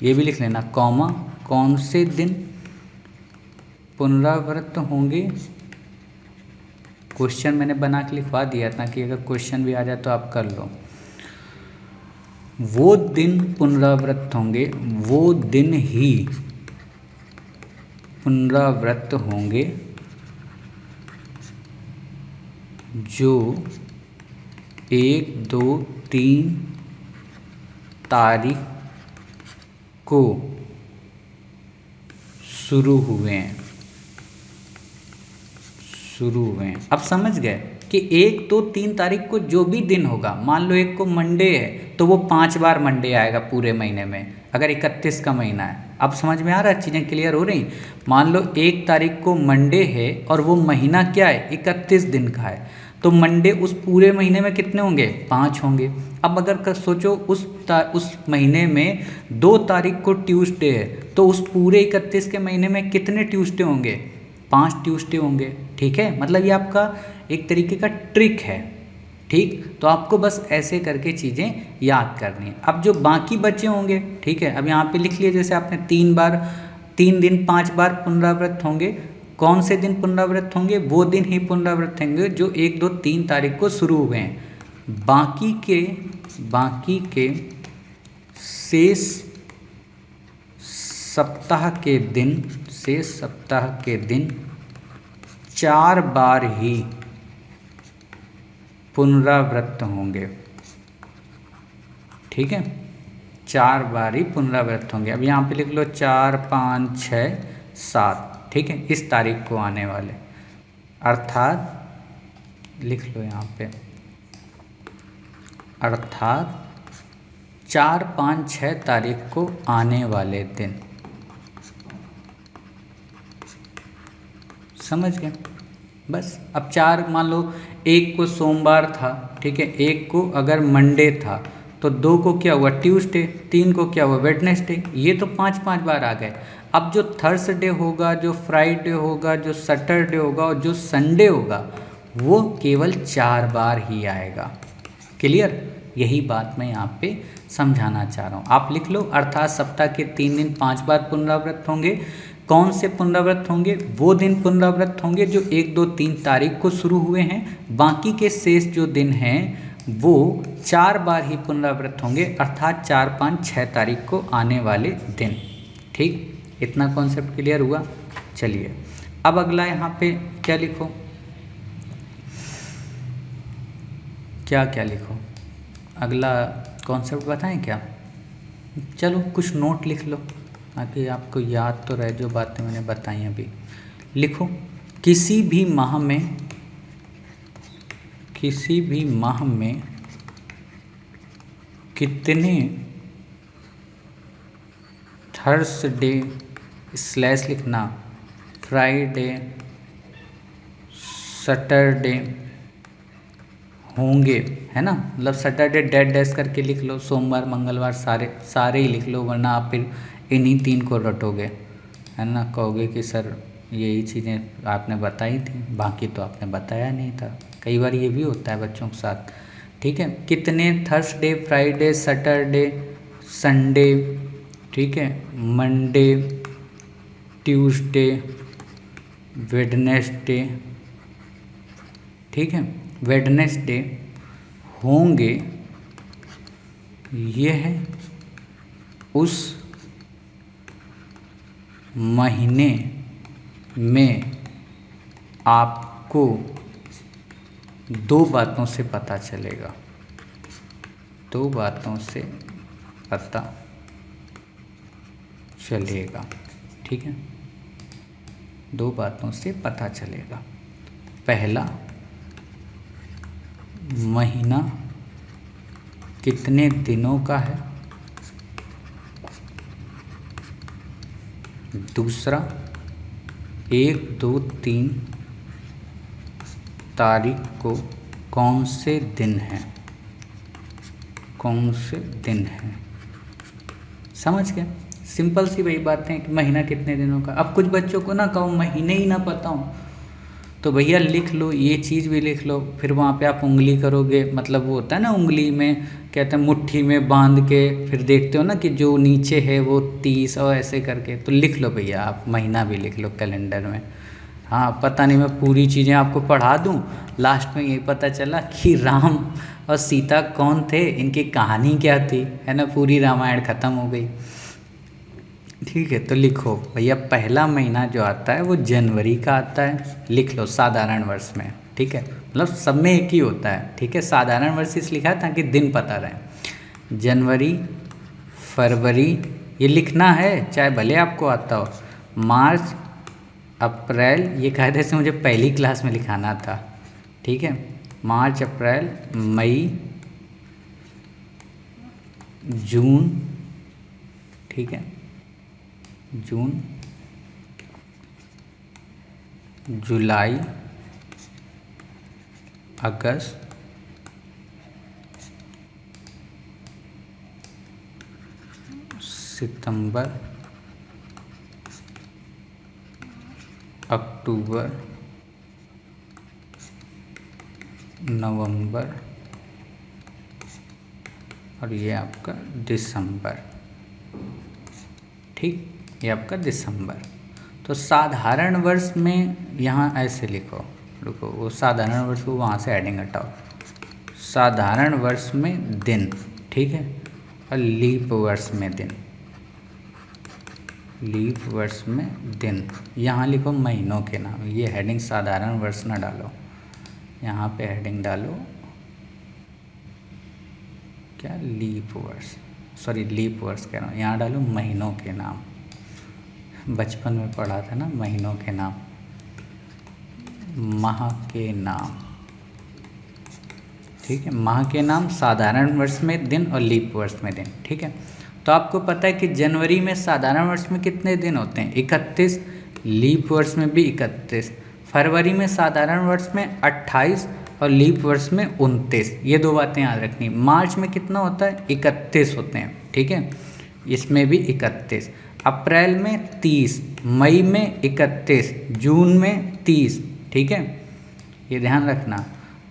ये भी लिख लेना, कॉमा, कौन से दिन पुनरावृत्त होंगे। क्वेश्चन मैंने बना के लिखवा दिया था कि अगर क्वेश्चन भी आ जाए तो आप कर लो। वो दिन पुनरावृत्त होंगे, वो दिन ही पुनरावृत्त होंगे जो 1 2 3 तारीख को शुरू हुए हैं। अब समझ गए कि 1 2 3 तारीख को जो भी दिन होगा, मान लो 1 को मंडे है तो वो 5 बार मंडे आएगा पूरे महीने में, अगर 31 का महीना है। अब समझ में आ रहा है, चीज़ें क्लियर हो रही। मान लो 1 तारीख को मंडे है और वो महीना क्या है, 31 दिन का है, तो मंडे उस पूरे महीने में कितने होंगे, 5 होंगे। अब अगर सोचो उस महीने में 2 तारीख को ट्यूसडे है तो उस पूरे 31 के महीने में कितने ट्यूसडे होंगे, 5 ट्यूसडे होंगे, ठीक है। मतलब ये आपका एक तरीके का ट्रिक है, ठीक। तो आपको बस ऐसे करके चीज़ें याद करनी है। अब जो बाकी बचे होंगे, ठीक है, अब यहाँ पे लिख लिए, जैसे आपने 3 दिन 5 बार पुनरावृत्त होंगे, कौन से दिन पुनरावृत्त होंगे? वो दिन ही पुनरावृत्त होंगे जो 1, 2, 3 तारीख को शुरू हुए हैं। बाकी के शेष सप्ताह के दिन 4 बार ही पुनरावृत्त होंगे। ठीक है, 4 बार ही पुनरावृत्त होंगे। अब यहाँ पे लिख लो 4, 5, 6, 7। ठीक है, इस तारीख को आने वाले, अर्थात लिख लो यहाँ पे, अर्थात 4, 5, 6 तारीख को आने वाले दिन। समझ गए? बस अब 4 मान लो, 1 को सोमवार था, ठीक है, 1 को अगर मंडे था तो 2 को क्या हुआ? ट्यूसडे, 3 को क्या हुआ? वेडनेसडे। ये तो 5-5 बार आ गए। अब जो थर्सडे होगा, जो फ्राइडे होगा, जो सैटरडे होगा और जो संडे होगा, वो केवल 4 बार ही आएगा। क्लियर? यही बात मैं यहाँ पे समझाना चाह रहा हूँ। आप लिख लो, अर्थात सप्ताह के 3 दिन 5 बार पुनरावृत्त होंगे। कौन से पुनरावृत्त होंगे? वो दिन पुनरावृत्त होंगे जो 1, 2, 3 तारीख को शुरू हुए हैं। बाकी के शेष जो दिन हैं वो 4 बार ही पुनरावृत्त होंगे, अर्थात 4, 5, 6 तारीख को आने वाले दिन। ठीक, इतना कॉन्सेप्ट क्लियर हुआ? चलिए अब अगला यहाँ पे क्या लिखो, क्या लिखो, अगला कॉन्सेप्ट बताएं क्या? चलो कुछ नोट लिख लो ताकि आपको याद तो रहे जो बातें मैंने बताई अभी। लिखो, किसी भी माह में कितने थर्सडे स्लैश लिखना, फ्राइडे, सैटरडे होंगे, है ना। मतलब सैटरडे डैश करके लिख लो, सोमवार, मंगलवार सारे ही लिख लो, वरना आप फिर इन्हीं 3 को रटोगे, है ना। कहोगे कि सर यही चीज़ें आपने बताई थी, बाकी तो आपने बताया नहीं था। कई बार ये भी होता है बच्चों के साथ। ठीक है, कितने थर्सडे, फ्राइडे, सैटरडे, संडे, ठीक है, मंडे, ट्यूसडे, वेडनेसडे, ठीक है, वेडनेसडे होंगे, यह उस महीने में आपको 2 बातों से पता चलेगा। 2 बातों से पता चलेगा। ठीक है, 2 बातों से पता चलेगा। पहला, महीना कितने दिनों का है। दूसरा, 1, 2, 3 तारीख को कौन से दिन हैं, कौन से दिन हैं। समझ गए? सिंपल सी वही बातें हैं कि महीना कितने दिनों का। अब कुछ बच्चों को ना कहो महीने ही ना पता हो, तो भैया लिख लो, ये चीज़ भी लिख लो। फिर वहाँ पे आप उंगली करोगे, मतलब वो होता है ना, उंगली में कहते हैं मुट्ठी में बांध के फिर देखते हो ना कि जो नीचे है वो 30 और ऐसे करके, तो लिख लो भैया, आप महीना भी लिख लो कैलेंडर में। हाँ, पता नहीं मैं पूरी चीज़ें आपको पढ़ा दूँ, लास्ट में यही पता चला कि राम और सीता कौन थे, इनकी कहानी क्या थी, है ना, पूरी रामायण ख़त्म हो गई। ठीक है, तो लिखो भैया, पहला महीना जो आता है वो जनवरी का आता है। लिख लो साधारण वर्ष में। ठीक है, मतलब सब में एक ही होता है। ठीक है, साधारण वर्ष इस लिखा है ताकि दिन पता रहे। जनवरी, फरवरी ये लिखना है चाहे भले आपको आता हो। मार्च, अप्रैल, ये कायदे से मुझे पहली क्लास में लिखाना था। ठीक है, मार्च, अप्रैल, मई, जून, ठीक है, जून, जुलाई, अगस्त, सितंबर, अक्टूबर, नवंबर और ये आपका दिसंबर। ठीक, ये आपका दिसंबर। तो तो साधारण वर्ष में यहाँ ऐसे लिखो, रुको वो साधारण वर्ष को वहाँ से हेडिंग हटाओ, साधारण वर्ष में दिन, ठीक है, और लीप वर्ष में दिन, लीप वर्ष में दिन, यहाँ लिखो महीनों के नाम। ये हेडिंग साधारण वर्ष ना डालो, यहाँ पे हेडिंग डालो क्या, लीप वर्ष, सॉरी लीप वर्ष कह रहा हूँ, यहाँ डालो महीनों के नाम। बचपन में पढ़ा था ना महीनों के नाम, माह के नाम, ठीक है, माह के नाम, साधारण वर्ष में दिन और लीप वर्ष में दिन, ठीक है। तो आपको पता है कि जनवरी में साधारण वर्ष में कितने दिन होते हैं, 31, लीप वर्ष में भी 31, फरवरी में साधारण वर्ष में 28 और लीप वर्ष में 29, ये दो बातें याद रखनी। मार्च में कितना होता है, 31 होते हैं, ठीक है, इसमें भी 31, अप्रैल में 30, मई में 31, जून में 30, ठीक है, ये ध्यान रखना।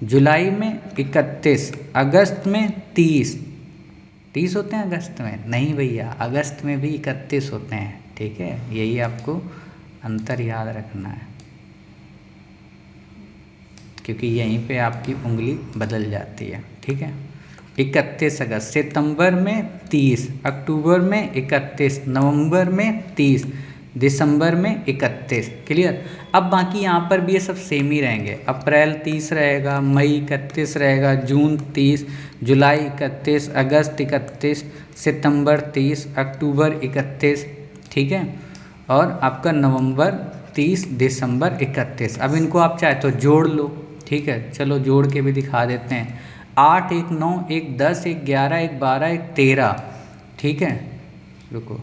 जुलाई में 31, अगस्त में 30 होते हैं अगस्त में, नहीं भैया अगस्त में भी 31 होते हैं, ठीक है, यही आपको अंतर याद रखना है, क्योंकि यहीं पे आपकी उंगली बदल जाती है, ठीक है। 31 अगस्त, सितंबर में 30, अक्टूबर में 31, नवंबर में 30, दिसंबर में 31, क्लियर। अब बाकी यहाँ पर भी ये सब सेम ही रहेंगे, अप्रैल 30 रहेगा, मई 31 रहेगा, जून 30, जुलाई 31, अगस्त 31, सितंबर 30, अक्टूबर 31, ठीक है, और आपका नवंबर 30, दिसंबर 31। अब इनको आप चाहे तो जोड़ लो, ठीक है, चलो जोड़ के भी दिखा देते हैं। 8, 1, 9, 1, 10, 1, 11, 1, 12, 1, 13, ठीक है, रुको,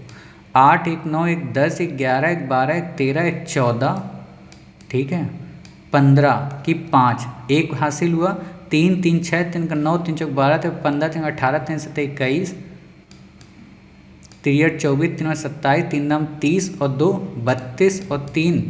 8, 1, 9, 1, 10, 1, 11, 1, 12, 1, 13, 1, 14, ठीक है, 15 की 5, एक हासिल हुआ, 3, 3, 6, 3 का 9, 3 चौक 12, 3 15, 3 18, 3 7 21, 3 8 24, 3 9 27, 3 9 30 और 2 32 और 3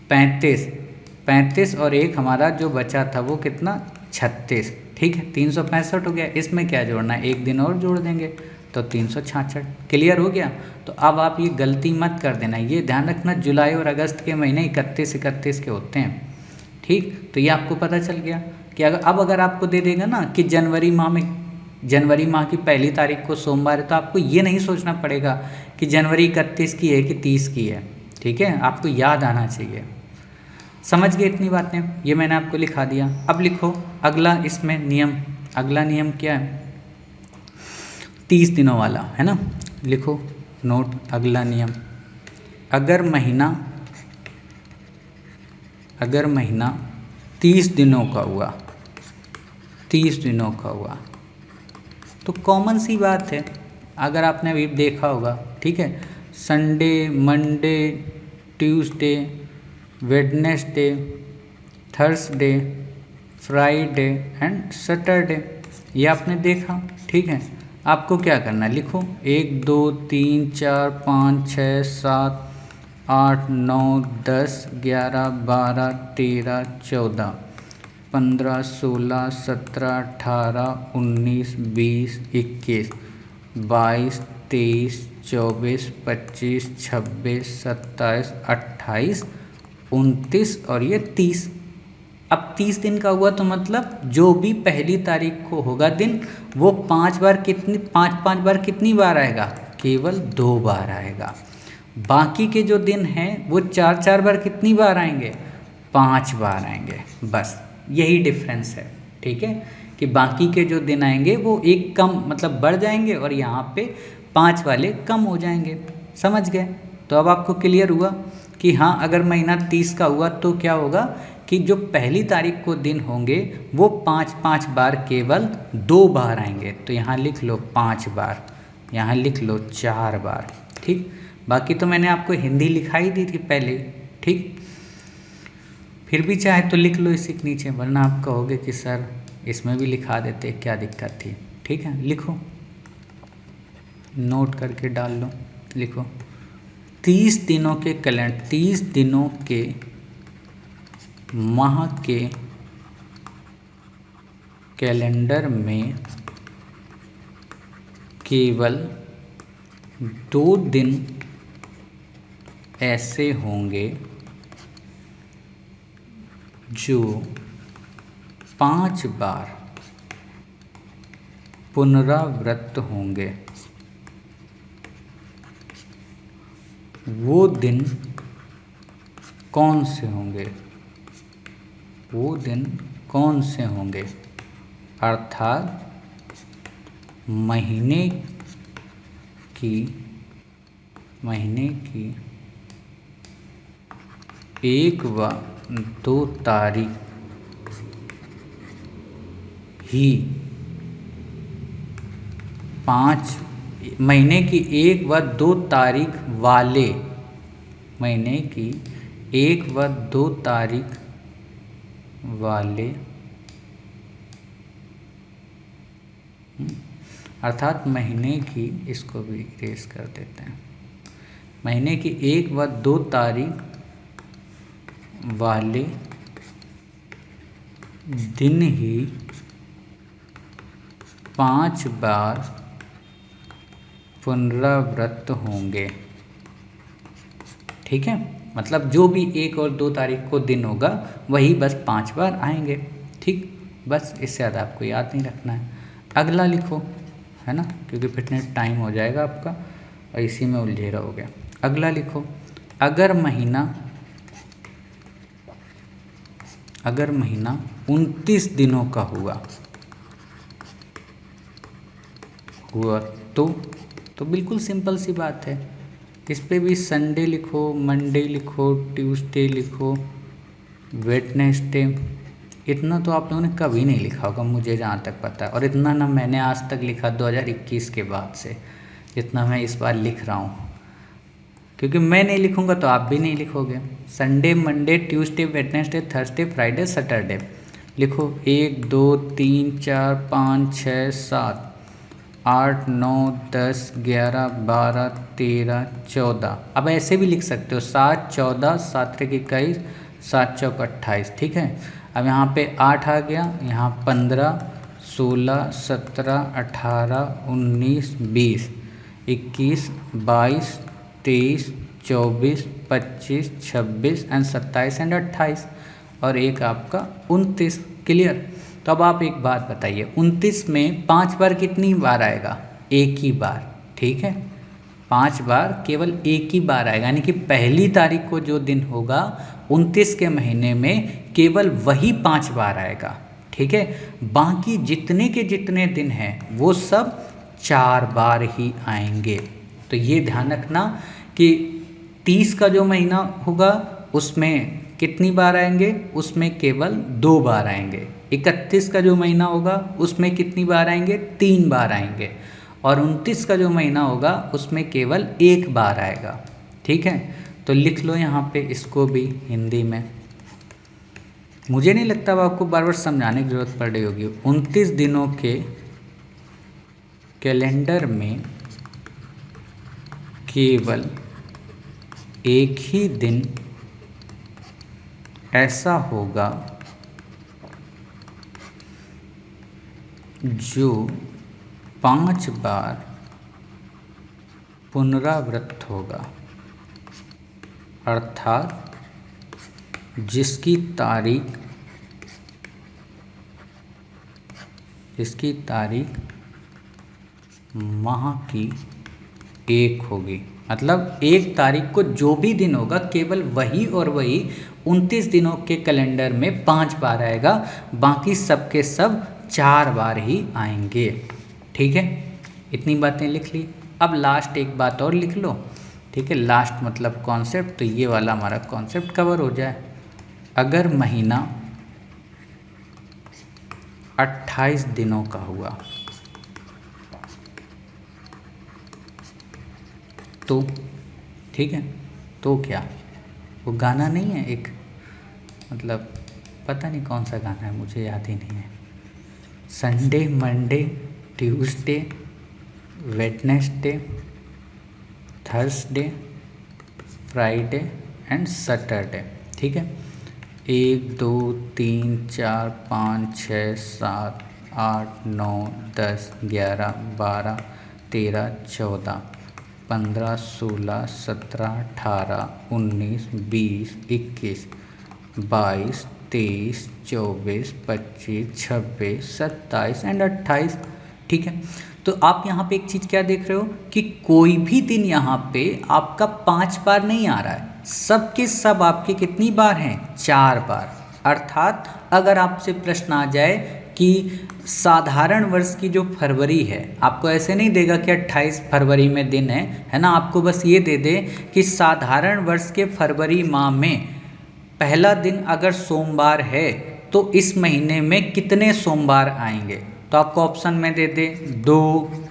35 और एक हमारा जो बचा था वो कितना 36, ठीक है, 365 हो गया। इसमें क्या जोड़ना है, एक दिन और जोड़ देंगे तो 366, क्लियर हो गया। तो अब आप ये गलती मत कर देना, ये ध्यान रखना जुलाई और अगस्त के महीने 31 के होते हैं, ठीक। तो ये आपको पता चल गया कि अगर आपको दे देगा ना कि जनवरी माह की पहली तारीख को सोमवार है, तो आपको ये नहीं सोचना पड़ेगा कि जनवरी 31 की है कि 30 की है, ठीक है, आपको याद आना चाहिए। समझ गए इतनी बातें, ये मैंने आपको लिखा दिया। अब लिखो अगला इसमें नियम, अगला नियम क्या है, 30 दिनों वाला है ना, लिखो नोट अगला नियम, अगर महीना 30 दिनों का हुआ, 30 दिनों का हुआ, तो कॉमन सी बात है, अगर आपने अभी देखा होगा, ठीक है, Sunday, Monday, Tuesday, Wednesday, Thursday, Friday and Saturday, ये आपने देखा, ठीक है। आपको क्या करना है, लिखो 1 2 3 4 5 6 7 8 9 10 11 12 13 14 15 16 17 18 19 20 21 22 23 24 25 26 27 28 29 और ये 30। अब 30 दिन का हुआ तो मतलब जो भी पहली तारीख को होगा दिन, वो 5 बार कितनी बार आएगा, केवल 2 बार आएगा। बाकी के जो दिन हैं वो 4 बार कितनी बार आएंगे, 5 बार आएंगे, बस यही डिफरेंस है, ठीक है, कि बाकी के जो दिन आएंगे वो एक कम मतलब बढ़ जाएंगे और यहाँ पे 5 वाले कम हो जाएंगे, समझ गए। तो अब आपको क्लियर हुआ कि हाँ, अगर महीना 30 का हुआ तो क्या होगा कि जो पहली तारीख को दिन होंगे वो 5 बार केवल 2 बार आएंगे, तो यहाँ लिख लो 5 बार, यहाँ लिख लो 4 बार, ठीक। बाकी तो मैंने आपको हिंदी लिखाई दी थी पहले, ठीक, फिर भी चाहे तो लिख लो इसी के नीचे, वरना आप कहोगे कि सर इसमें भी लिखा देते, क्या दिक्कत थी, ठीक है। लिखो, नोट करके डाल लो, लिखो 30 दिनों के कैलेंडर, 30 दिनों के माह के कैलेंडर में केवल 2 दिन ऐसे होंगे जो 5 बार पुनरावृत्त होंगे। वो दिन कौन से होंगे? वो दिन कौन से होंगे? अर्थात महीने की 1 व 2 तारीख ही महीने की 1 व 2 तारीख वाले, महीने की 1 व 2 तारीख वाले, अर्थात महीने की, इसको भी इरेज कर देते हैं, महीने की 1 व 2 तारीख वाले दिन ही 5 बार पुनरावृत्त होंगे। ठीक है, मतलब जो भी 1 और 2 तारीख को दिन होगा वही बस 5 बार आएंगे। ठीक, बस इससे ज़्यादा आपको याद नहीं रखना है। अगला लिखो, है ना, क्योंकि फिटनेस टाइम हो जाएगा आपका और इसी में उलझे रहोगे। अगला लिखो, अगर महीना 29 दिनों का हुआ तो बिल्कुल सिंपल सी बात है, इस पे भी संडे लिखो, मंडे लिखो, ट्यूसडे लिखो, वेडनेसडे। इतना तो आप लोगों ने कभी नहीं लिखा होगा मुझे जहाँ तक पता है, और इतना ना मैंने आज तक लिखा 2021 के बाद से, जितना मैं इस बार लिख रहा हूँ, क्योंकि मैं नहीं लिखूँगा तो आप भी नहीं लिखोगे। Sunday, Monday, Tuesday, Wednesday, Thursday, Friday, Saturday लिखो। 1 2 3 4 5 6 7 8 9 10 11 12 13 14। अब ऐसे भी लिख सकते हो 7 14 7 21 7 चौक 28। ठीक है, अब यहाँ पे 8 आ गया, यहाँ 15 16 17 18 19 20 21 22 23 24 25 26 एंड 27 एंड 28, और एक आपका 29। क्लियर। तो अब आप एक बात बताइए, 29 में 5 बार कितनी बार आएगा? एक ही बार। ठीक है, 5 बार केवल एक ही बार आएगा, यानी कि पहली तारीख को जो दिन होगा 29 के महीने में केवल वही 5 बार आएगा। ठीक है, बाकी जितने के जितने दिन हैं वो सब 4 बार ही आएंगे। तो ये ध्यान रखना कि 30 का जो महीना होगा उसमें कितनी बार आएंगे? उसमें केवल 2 बार आएंगे। 31 का जो महीना होगा उसमें कितनी बार आएंगे? 3 बार आएंगे। और 29 का जो महीना होगा उसमें केवल 1 बार आएगा। ठीक है, तो लिख लो यहाँ पे इसको भी हिंदी में। मुझे नहीं लगता अब आपको बार बार समझाने की जरूरत पड़ रही होगी। 29 दिनों के कैलेंडर में केवल एक ही दिन ऐसा होगा जो 5 बार पुनरावृत्त होगा, अर्थात जिसकी तारीख माह की 1 होगी। मतलब 1 तारीख को जो भी दिन होगा केवल वही और वही 29 दिनों के कैलेंडर में 5 बार आएगा, बाकी सब के सब 4 बार ही आएंगे। ठीक है, इतनी बातें लिख ली। अब लास्ट एक बात और लिख लो। ठीक है, लास्ट मतलब कॉन्सेप्ट, तो ये वाला हमारा कॉन्सेप्ट कवर हो जाए। अगर महीना 28 दिनों का हुआ तो, ठीक है, तो क्या वो गाना नहीं है एक, मतलब पता नहीं कौन सा गाना है, मुझे याद ही नहीं है। Sunday, Monday, Tuesday, Wednesday, Thursday, Friday and Saturday. ठीक है, 1 2 3 4 5 6 7 8 9 10 11 12 13 14 15, 16, 17, 18, 19, 20, 21, 22, 23, 24, 25, 26, 27 एंड 28। ठीक है, तो आप यहाँ पे एक चीज़ क्या देख रहे हो कि कोई भी दिन यहाँ पे आपका 5 बार नहीं आ रहा है, सब के सब आपके कितनी बार हैं, 4 बार। अर्थात अगर आपसे प्रश्न आ जाए कि साधारण वर्ष की जो फरवरी है, आपको ऐसे नहीं देगा कि 28 फरवरी में दिन है ना, आपको बस ये दे दे कि साधारण वर्ष के फरवरी माह में पहला दिन अगर सोमवार है तो इस महीने में कितने सोमवार आएंगे, तो आपको ऑप्शन में दे दे 2,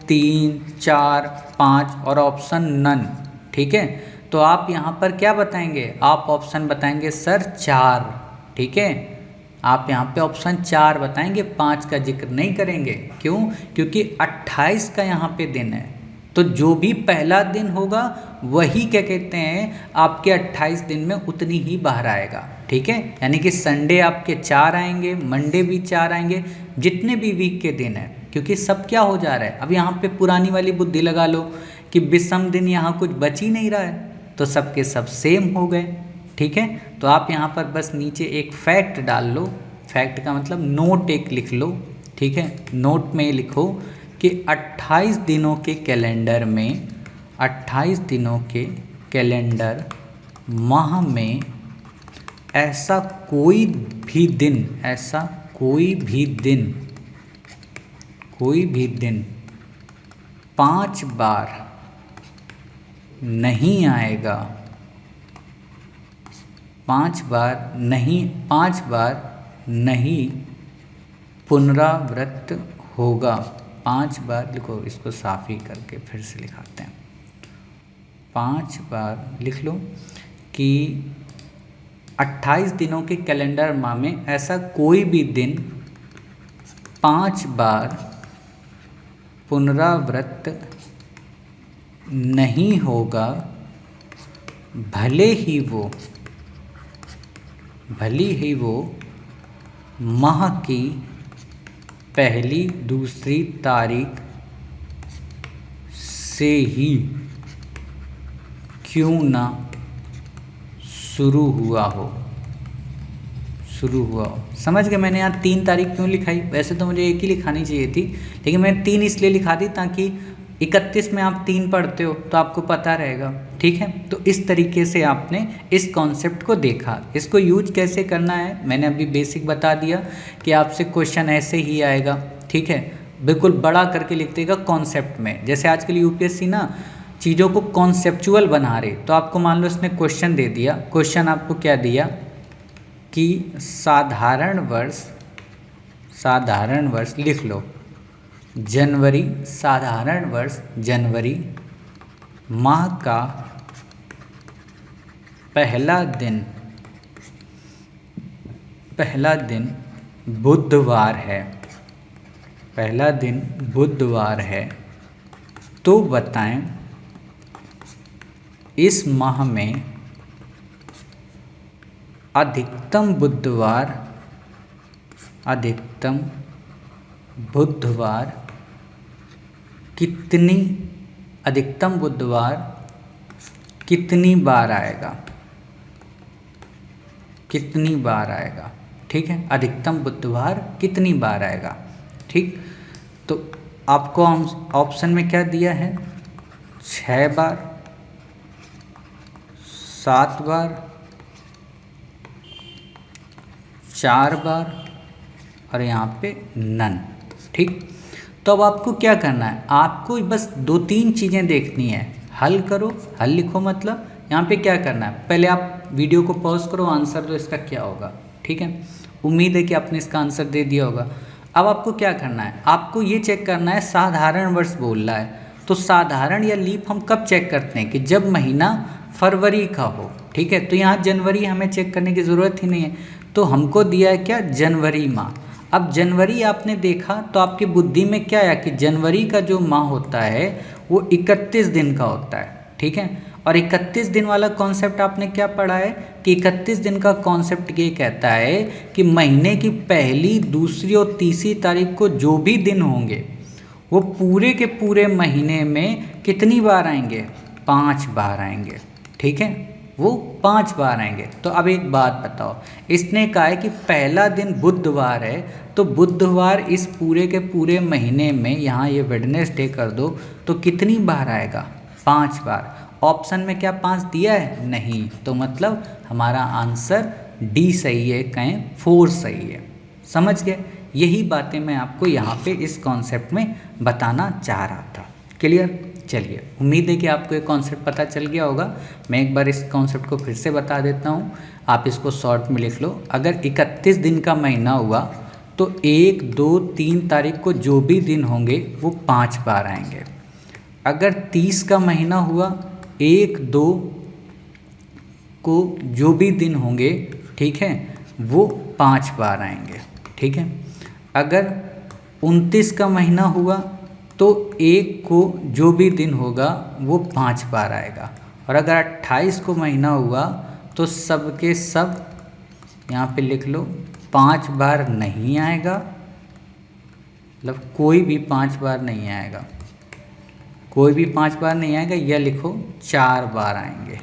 3, 4, 5 और ऑप्शन नन। ठीक है, तो आप यहाँ पर क्या बताएंगे, आप ऑप्शन बताएंगे सर 4। ठीक है, आप यहाँ पे ऑप्शन 4 बताएंगे, 5 का जिक्र नहीं करेंगे। क्यों, क्योंकि 28 का यहाँ पे दिन है, तो जो भी पहला दिन होगा वही क्या कहते हैं आपके 28 दिन में उतनी ही बाहर आएगा। ठीक है, यानी कि संडे आपके 4 आएंगे, मंडे भी 4 आएंगे, जितने भी वीक के दिन है, क्योंकि सब क्या हो जा रहा है, अब यहाँ पे पुरानी वाली बुद्धि लगा लो कि विषम दिन यहाँ कुछ बच ही नहीं रहा है, तो सबके सब सेम हो गए। ठीक है, तो आप यहाँ पर बस नीचे एक फैक्ट डाल लो, फैक्ट का मतलब नोट एक लिख लो। ठीक है, नोट में लिखो कि 28 दिनों के कैलेंडर में, 28 दिनों के कैलेंडर माह में ऐसा कोई भी दिन, ऐसा कोई भी दिन, कोई भी दिन 5 बार नहीं आएगा, 5 बार नहीं, 5 बार नहीं पुनरावृत्त होगा। 5 बार लिखो, इसको साफ ही करके फिर से लिखाते हैं। 5 बार लिख लो कि 28 दिनों के कैलेंडर माह में ऐसा कोई भी दिन 5 बार पुनरावृत्त नहीं होगा, भले ही वो माह की पहली दूसरी तारीख से ही क्यों ना शुरू हुआ हो। समझ गए मैंने यहाँ 3 तारीख क्यों लिखाई, वैसे तो मुझे एक ही लिखानी चाहिए थी, लेकिन मैंने 3 इसलिए लिखा दी ताकि 31 में आप 3 पढ़ते हो तो आपको पता रहेगा। ठीक है, तो इस तरीके से आपने इस कॉन्सेप्ट को देखा। इसको यूज कैसे करना है मैंने अभी बेसिक बता दिया कि आपसे क्वेश्चन ऐसे ही आएगा। ठीक है, बिल्कुल बड़ा करके लिख देगा कॉन्सेप्ट में, जैसे आजकल यूपीएससी ना चीज़ों को कॉन्सेप्चुअल बना रहे, तो आपको मान लो इसने क्वेश्चन दे दिया, क्वेश्चन आपको क्या दिया कि साधारण वर्ष लिख लो जनवरी, साधारण वर्ष जनवरी माह का पहला दिन बुधवार है, पहला दिन बुधवार है, तो बताएं इस माह में अधिकतम बुधवार कितनी बार आएगा, ठीक है, अधिकतम बुधवार कितनी बार आएगा। ठीक, तो आपको ऑप्शन में क्या दिया है, 6 बार, 7 बार, 4 बार और यहाँ पे नन। ठीक, तो अब आपको क्या करना है, आपको बस 2-3 चीज़ें देखनी है, हल करो, हल लिखो, मतलब यहाँ पे क्या करना है, पहले आप वीडियो को पॉज करो, आंसर दो इसका क्या होगा। ठीक है, उम्मीद है कि आपने इसका आंसर दे दिया होगा। अब आपको क्या करना है, आपको ये चेक करना है साधारण वर्ष बोल रहा है, तो साधारण या लीप हम कब चेक करते हैं कि जब महीना फरवरी का हो। ठीक है, तो यहाँ जनवरी हमें चेक करने की ज़रूरत ही नहीं है, तो हमको दिया है क्या, जनवरी माह। अब जनवरी आपने देखा तो आपकी बुद्धि में क्या आया कि जनवरी का जो माह होता है वो 31 दिन का होता है। ठीक है, और 31 दिन वाला कॉन्सेप्ट आपने क्या पढ़ा है कि 31 दिन का कॉन्सेप्ट ये कहता है कि महीने की पहली, दूसरी और तीसरी तारीख को जो भी दिन होंगे वो पूरे के पूरे महीने में कितनी बार आएंगे, 5 बार आएंगे, ठीक है, वो 5 बार आएंगे। तो अब एक बात बताओ, इसने कहा है कि पहला दिन बुधवार है, तो बुधवार इस पूरे के पूरे महीने में यहाँ ये वेडनेसडे कर दो तो कितनी बार आएगा? 5 बार। ऑप्शन में क्या 5 दिया है? नहीं, तो मतलब हमारा आंसर डी सही है, कहें 4 सही है। समझ गए? यही बातें मैं आपको यहाँ पे इस कॉन्सेप्ट में बताना चाह रहा था। क्लियर? चलिए, उम्मीद है कि आपको ये कॉन्सेप्ट पता चल गया होगा। मैं एक बार इस कॉन्सेप्ट को फिर से बता देता हूँ, आप इसको शॉर्ट में लिख लो। अगर 31 दिन का महीना हुआ तो 1, 2, 3 तारीख को जो भी दिन होंगे वो 5 बार आएंगे। अगर 30 का महीना हुआ, 1, 2 को जो भी दिन होंगे, ठीक है, वो 5 बार आएंगे, ठीक है। अगर 29 का महीना हुआ तो 1 को जो भी दिन होगा वो 5 बार आएगा। और अगर 28 को महीना हुआ तो सब के सब यहाँ पे लिख लो 5 बार नहीं आएगा, मतलब कोई भी 5 बार नहीं आएगा, कोई भी 5 बार नहीं आएगा, या लिखो 4 बार आएंगे,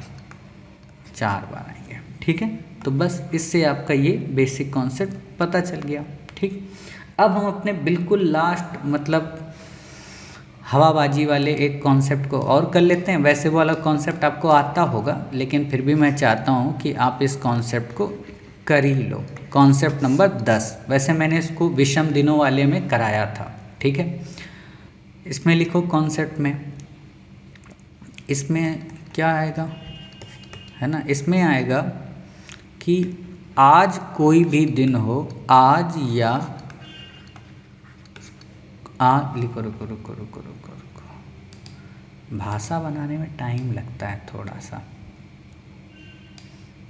4 बार आएंगे, ठीक है। तो बस इससे आपका ये बेसिक कॉन्सेप्ट पता चल गया, ठीक। अब हम अपने बिल्कुल लास्ट मतलब हवाबाजी वाले एक कॉन्सेप्ट को और कर लेते हैं। वैसे वो वाला कॉन्सेप्ट आपको आता होगा, लेकिन फिर भी मैं चाहता हूँ कि आप इस कॉन्सेप्ट को कर ही लो। कॉन्सेप्ट नंबर 10, वैसे मैंने इसको विषम दिनों वाले में कराया था, ठीक है। इसमें लिखो कॉन्सेप्ट में, इसमें क्या आएगा, है ना, इसमें आएगा कि आज कोई भी दिन हो, आज या लिखो, रुको रुको रुको रुको रुको, भाषा बनाने में टाइम लगता है थोड़ा सा,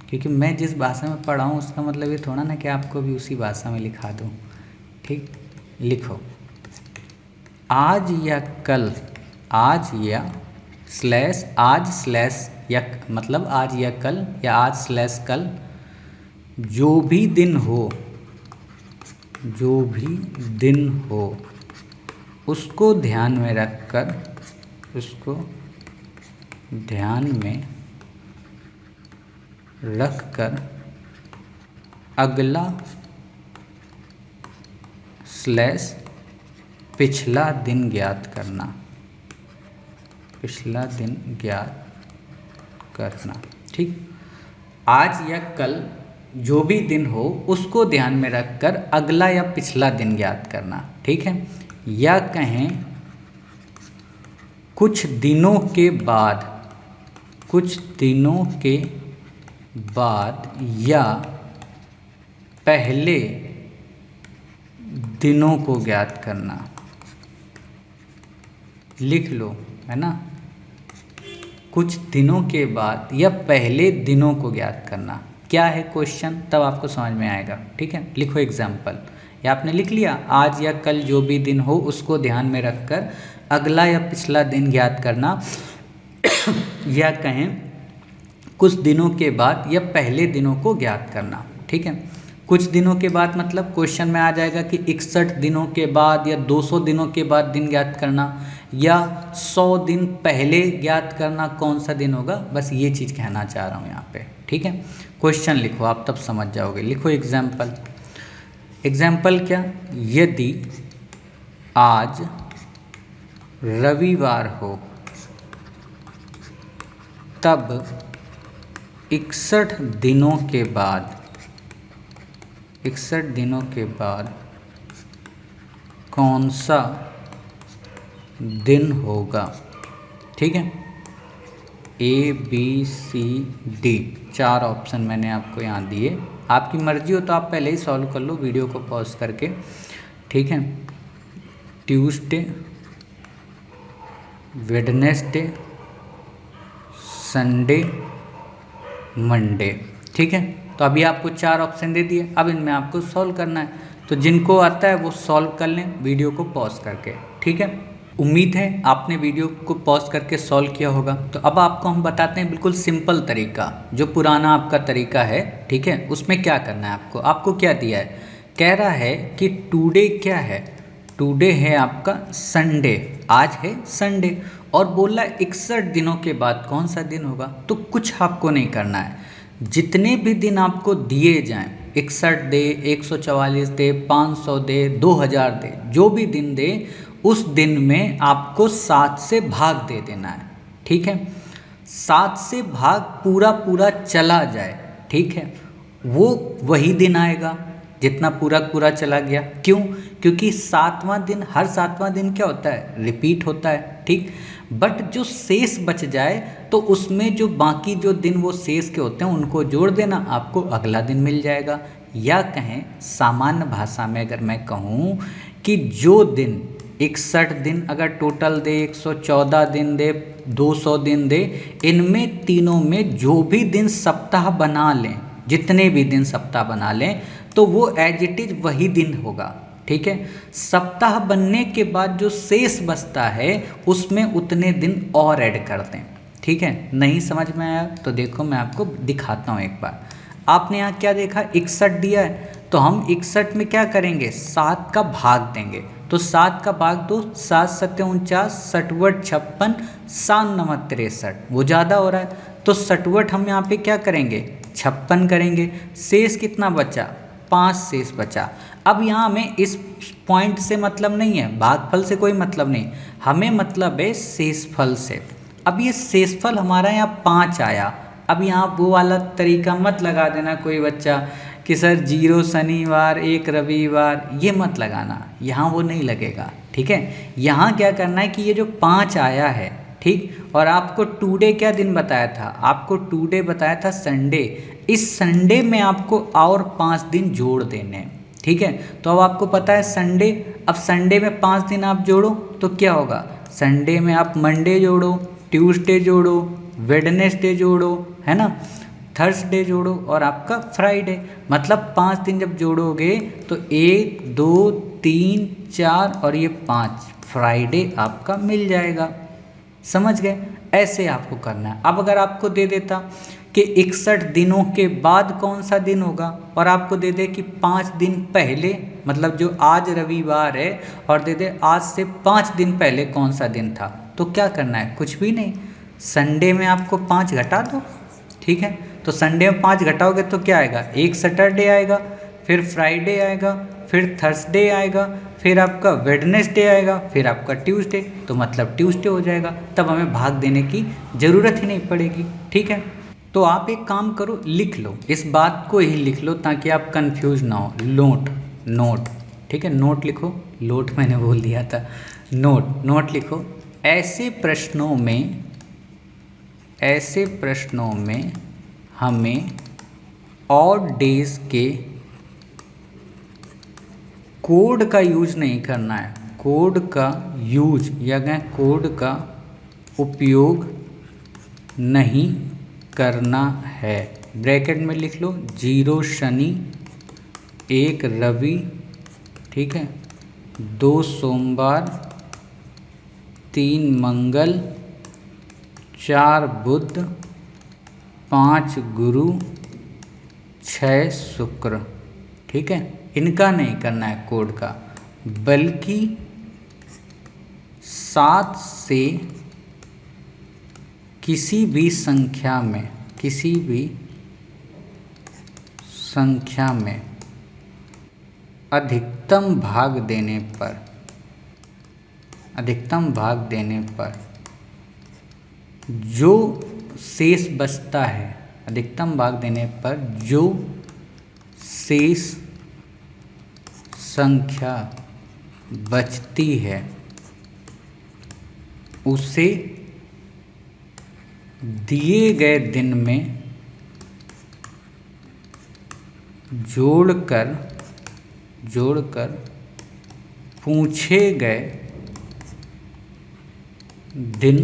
क्योंकि मैं जिस भाषा में पढ़ा हूँ उसका मतलब ये थोड़ा ना कि आपको भी उसी भाषा में लिखा दूँ, ठीक। लिखो आज या कल, आज या स्लैश आज स्लैश या, मतलब आज या कल या आज स्लैश कल, जो भी दिन हो, जो भी दिन हो उसको ध्यान में रखकर, उसको ध्यान में रखकर अगला स्लैश पिछला दिन ज्ञात करना, पिछला दिन ज्ञात करना, ठीक। आज या कल जो भी दिन हो उसको ध्यान में रखकर अगला या पिछला दिन ज्ञात करना, ठीक है। या कहें कुछ दिनों के बाद, कुछ दिनों के बाद या पहले दिनों को ज्ञात करना, लिख लो, है ना, कुछ दिनों के बाद या पहले दिनों को ज्ञात करना। क्या है क्वेश्चन, तब आपको समझ में आएगा, ठीक है। लिखो एग्जाम्पल, या आपने लिख लिया, आज या कल जो भी दिन हो उसको ध्यान में रखकर अगला या पिछला दिन ज्ञात करना। या कहें कुछ दिनों के बाद या पहले दिनों को ज्ञात करना, ठीक है। कुछ दिनों के बाद मतलब क्वेश्चन में आ जाएगा कि 61 दिनों के बाद या 200 दिनों के बाद दिन ज्ञात करना, या 100 दिन पहले ज्ञात करना, कौन सा दिन होगा, बस ये चीज़ कहना चाह रहा हूँ यहाँ पे, ठीक है। क्वेश्चन लिखो, आप तब समझ जाओगे। लिखो एग्जाम्पल, एग्जाम्पल क्या, यदि आज रविवार हो तब 61 दिनों के बाद, 61 दिनों के बाद कौन सा दिन होगा, ठीक है। ABCD 4 ऑप्शन मैंने आपको यहाँ दिए, आपकी मर्जी हो तो आप पहले ही सॉल्व कर लो वीडियो को पॉज करके, ठीक है। ट्यूसडे, वेडनेसडे, संडे, मंडे, ठीक है। तो अभी आपको 4 ऑप्शन दे दिए, अब इनमें आपको सॉल्व करना है, तो जिनको आता है वो सॉल्व कर लें वीडियो को पॉज करके, ठीक है। उम्मीद है आपने वीडियो को पॉज करके सॉल्व किया होगा। तो अब आपको हम बताते हैं बिल्कुल सिंपल तरीका, जो पुराना आपका तरीका है, ठीक है, उसमें क्या करना है आपको। आपको क्या दिया है, कह रहा है कि टुडे क्या है, टुडे है आपका संडे, आज है संडे, और बोला 61 दिनों के बाद कौन सा दिन होगा। तो कुछ आपको नहीं करना है, जितने भी दिन आपको दिए जाएं, 61 दे, 144 दे, 500 दे, 2000 दे, जो भी दिन दे उस दिन में आपको 7 से भाग दे देना है। ठीक है, 7 से भाग पूरा पूरा चला जाए, ठीक है, वो वही दिन आएगा जितना पूरा पूरा चला गया। क्यों? क्योंकि 7वां दिन, हर 7वां दिन क्या होता है, रिपीट होता है। ठीक, बट जो शेष बच जाए तो उसमें जो बाकी जो दिन वो शेष के होते हैं उनको जोड़ देना, आपको अगला दिन मिल जाएगा। या कहें सामान्य भाषा में अगर मैं कहूँ कि जो दिन 61 दिन अगर टोटल दे, 114 दिन दे, 200 दिन दे, इनमें तीनों में जो भी दिन सप्ताह बना लें, जितने भी दिन सप्ताह बना लें, तो वो एज इट इज वही दिन होगा। ठीक है, सप्ताह बनने के बाद जो शेष बचता है उसमें उतने दिन और ऐड कर दें। ठीक है, नहीं समझ में आया तो देखो मैं आपको दिखाता हूँ एक बार। आपने यहाँ क्या देखा, 61 दिया है, तो हम 61 में क्या करेंगे, 7 का भाग देंगे। तो 7 का भाग दो, 7 सत्ते 49, 67 56, 7 9 63, वो ज़्यादा हो रहा है तो 67 हम यहाँ पे क्या करेंगे, 56 करेंगे। शेष कितना बचा, 5 शेष बचा। अब यहाँ हमें इस पॉइंट से मतलब नहीं है, भागफल से कोई मतलब नहीं, हमें मतलब है शेषफल से। अब ये शेषफल हमारा यहाँ 5 आया। अब यहाँ वो वाला तरीका मत लगा देना कोई बच्चा कि सर 0 शनिवार 1 रविवार, ये मत लगाना, यहाँ वो नहीं लगेगा। ठीक है, यहाँ क्या करना है कि ये जो 5 आया है, ठीक, और आपको टुडे क्या दिन बताया था, आपको टुडे बताया था संडे, इस संडे में आपको और 5 दिन जोड़ देने हैं। ठीक है, तो अब आपको पता है संडे, अब संडे में 5 दिन आप जोड़ो तो क्या होगा, संडे में आप मंडे जोड़ो, ट्यूसडे जोड़ो, वेडनेसडे जोड़ो, है ना, थर्सडे जोड़ो और आपका फ्राइडे, मतलब 5 दिन जब जोड़ोगे तो 1 2 3 4 और ये 5 फ्राइडे आपका मिल जाएगा। समझ गए, ऐसे आपको करना है। अब अगर आपको दे देता कि 61 दिनों के बाद कौन सा दिन होगा, और आपको दे दे कि 5 दिन पहले, मतलब जो आज रविवार है, और दे दे आज से 5 दिन पहले कौन सा दिन था, तो क्या करना है, कुछ भी नहीं, संडे में आपको 5 घटा दो। ठीक है, तो संडे में 5 घटाओगे तो क्या आएगा, एक सैटरडे आएगा, फिर फ्राइडे आएगा, फिर थर्सडे आएगा, फिर आपका वेडनेसडे आएगा, फिर आपका ट्यूसडे, तो मतलब ट्यूसडे हो जाएगा। तब हमें भाग देने की ज़रूरत ही नहीं पड़ेगी। ठीक है, तो आप एक काम करो, लिख लो, इस बात को ही लिख लो ताकि आप कंफ्यूज ना हो। नोट, ठीक है, नोट लिखो, लोट मैंने बोल दिया था, नोट लिखो। ऐसे प्रश्नों में हमें ऑड डेज के कोड का यूज नहीं करना है, कोड का यूज या कोड का उपयोग नहीं करना है। ब्रैकेट में लिख लो, 0 शनि, 1 रवि, ठीक है, 2 सोमवार, 3 मंगल, 4 बुध, 5 गुरु, 6 शुक्र। ठीक है, इनका नहीं करना है कोड का, बल्कि 7 से किसी भी संख्या में अधिकतम भाग देने पर जो शेष बचता है, अधिकतम भाग देने पर जो शेष संख्या बचती है उसे दिए गए दिन में जोड़कर पूछे गए दिन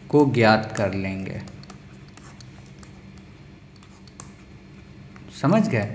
को ज्ञात कर लेंगे। समझ गए?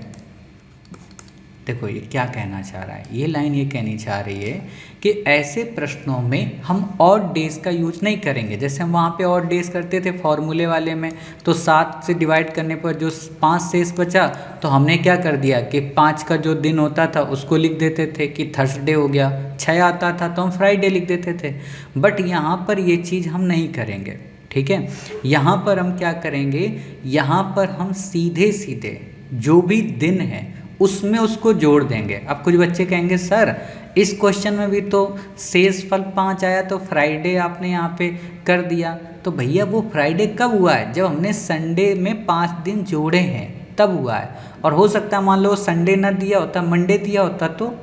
देखो ये क्या कहना चाह रहा है, ये लाइन ये कहनी चाह रही है कि ऐसे प्रश्नों में हम ऑड डेज का यूज नहीं करेंगे। जैसे हम वहाँ पे ऑड डेज करते थे फॉर्मूले वाले में, तो 7 से डिवाइड करने पर जो 5 शेष बचा, तो हमने क्या कर दिया कि 5 का जो दिन होता था उसको लिख देते थे कि थर्सडे हो गया, 6 आता था तो हम फ्राइडे लिख देते थे। बट यहाँ पर ये चीज़ हम नहीं करेंगे, ठीक है। यहाँ पर हम क्या करेंगे, यहाँ पर हम सीधे सीधे जो भी दिन है उसमें उसको जोड़ देंगे। अब कुछ बच्चे कहेंगे सर इस क्वेश्चन में भी तो शेष फल 5 आया तो फ्राइडे आपने यहाँ पे कर दिया। तो भैया वो फ्राइडे कब हुआ है, जब हमने संडे में 5 दिन जोड़े हैं तब हुआ है। और हो सकता है मान लो संडे ना दिया होता, मंडे दिया होता तो,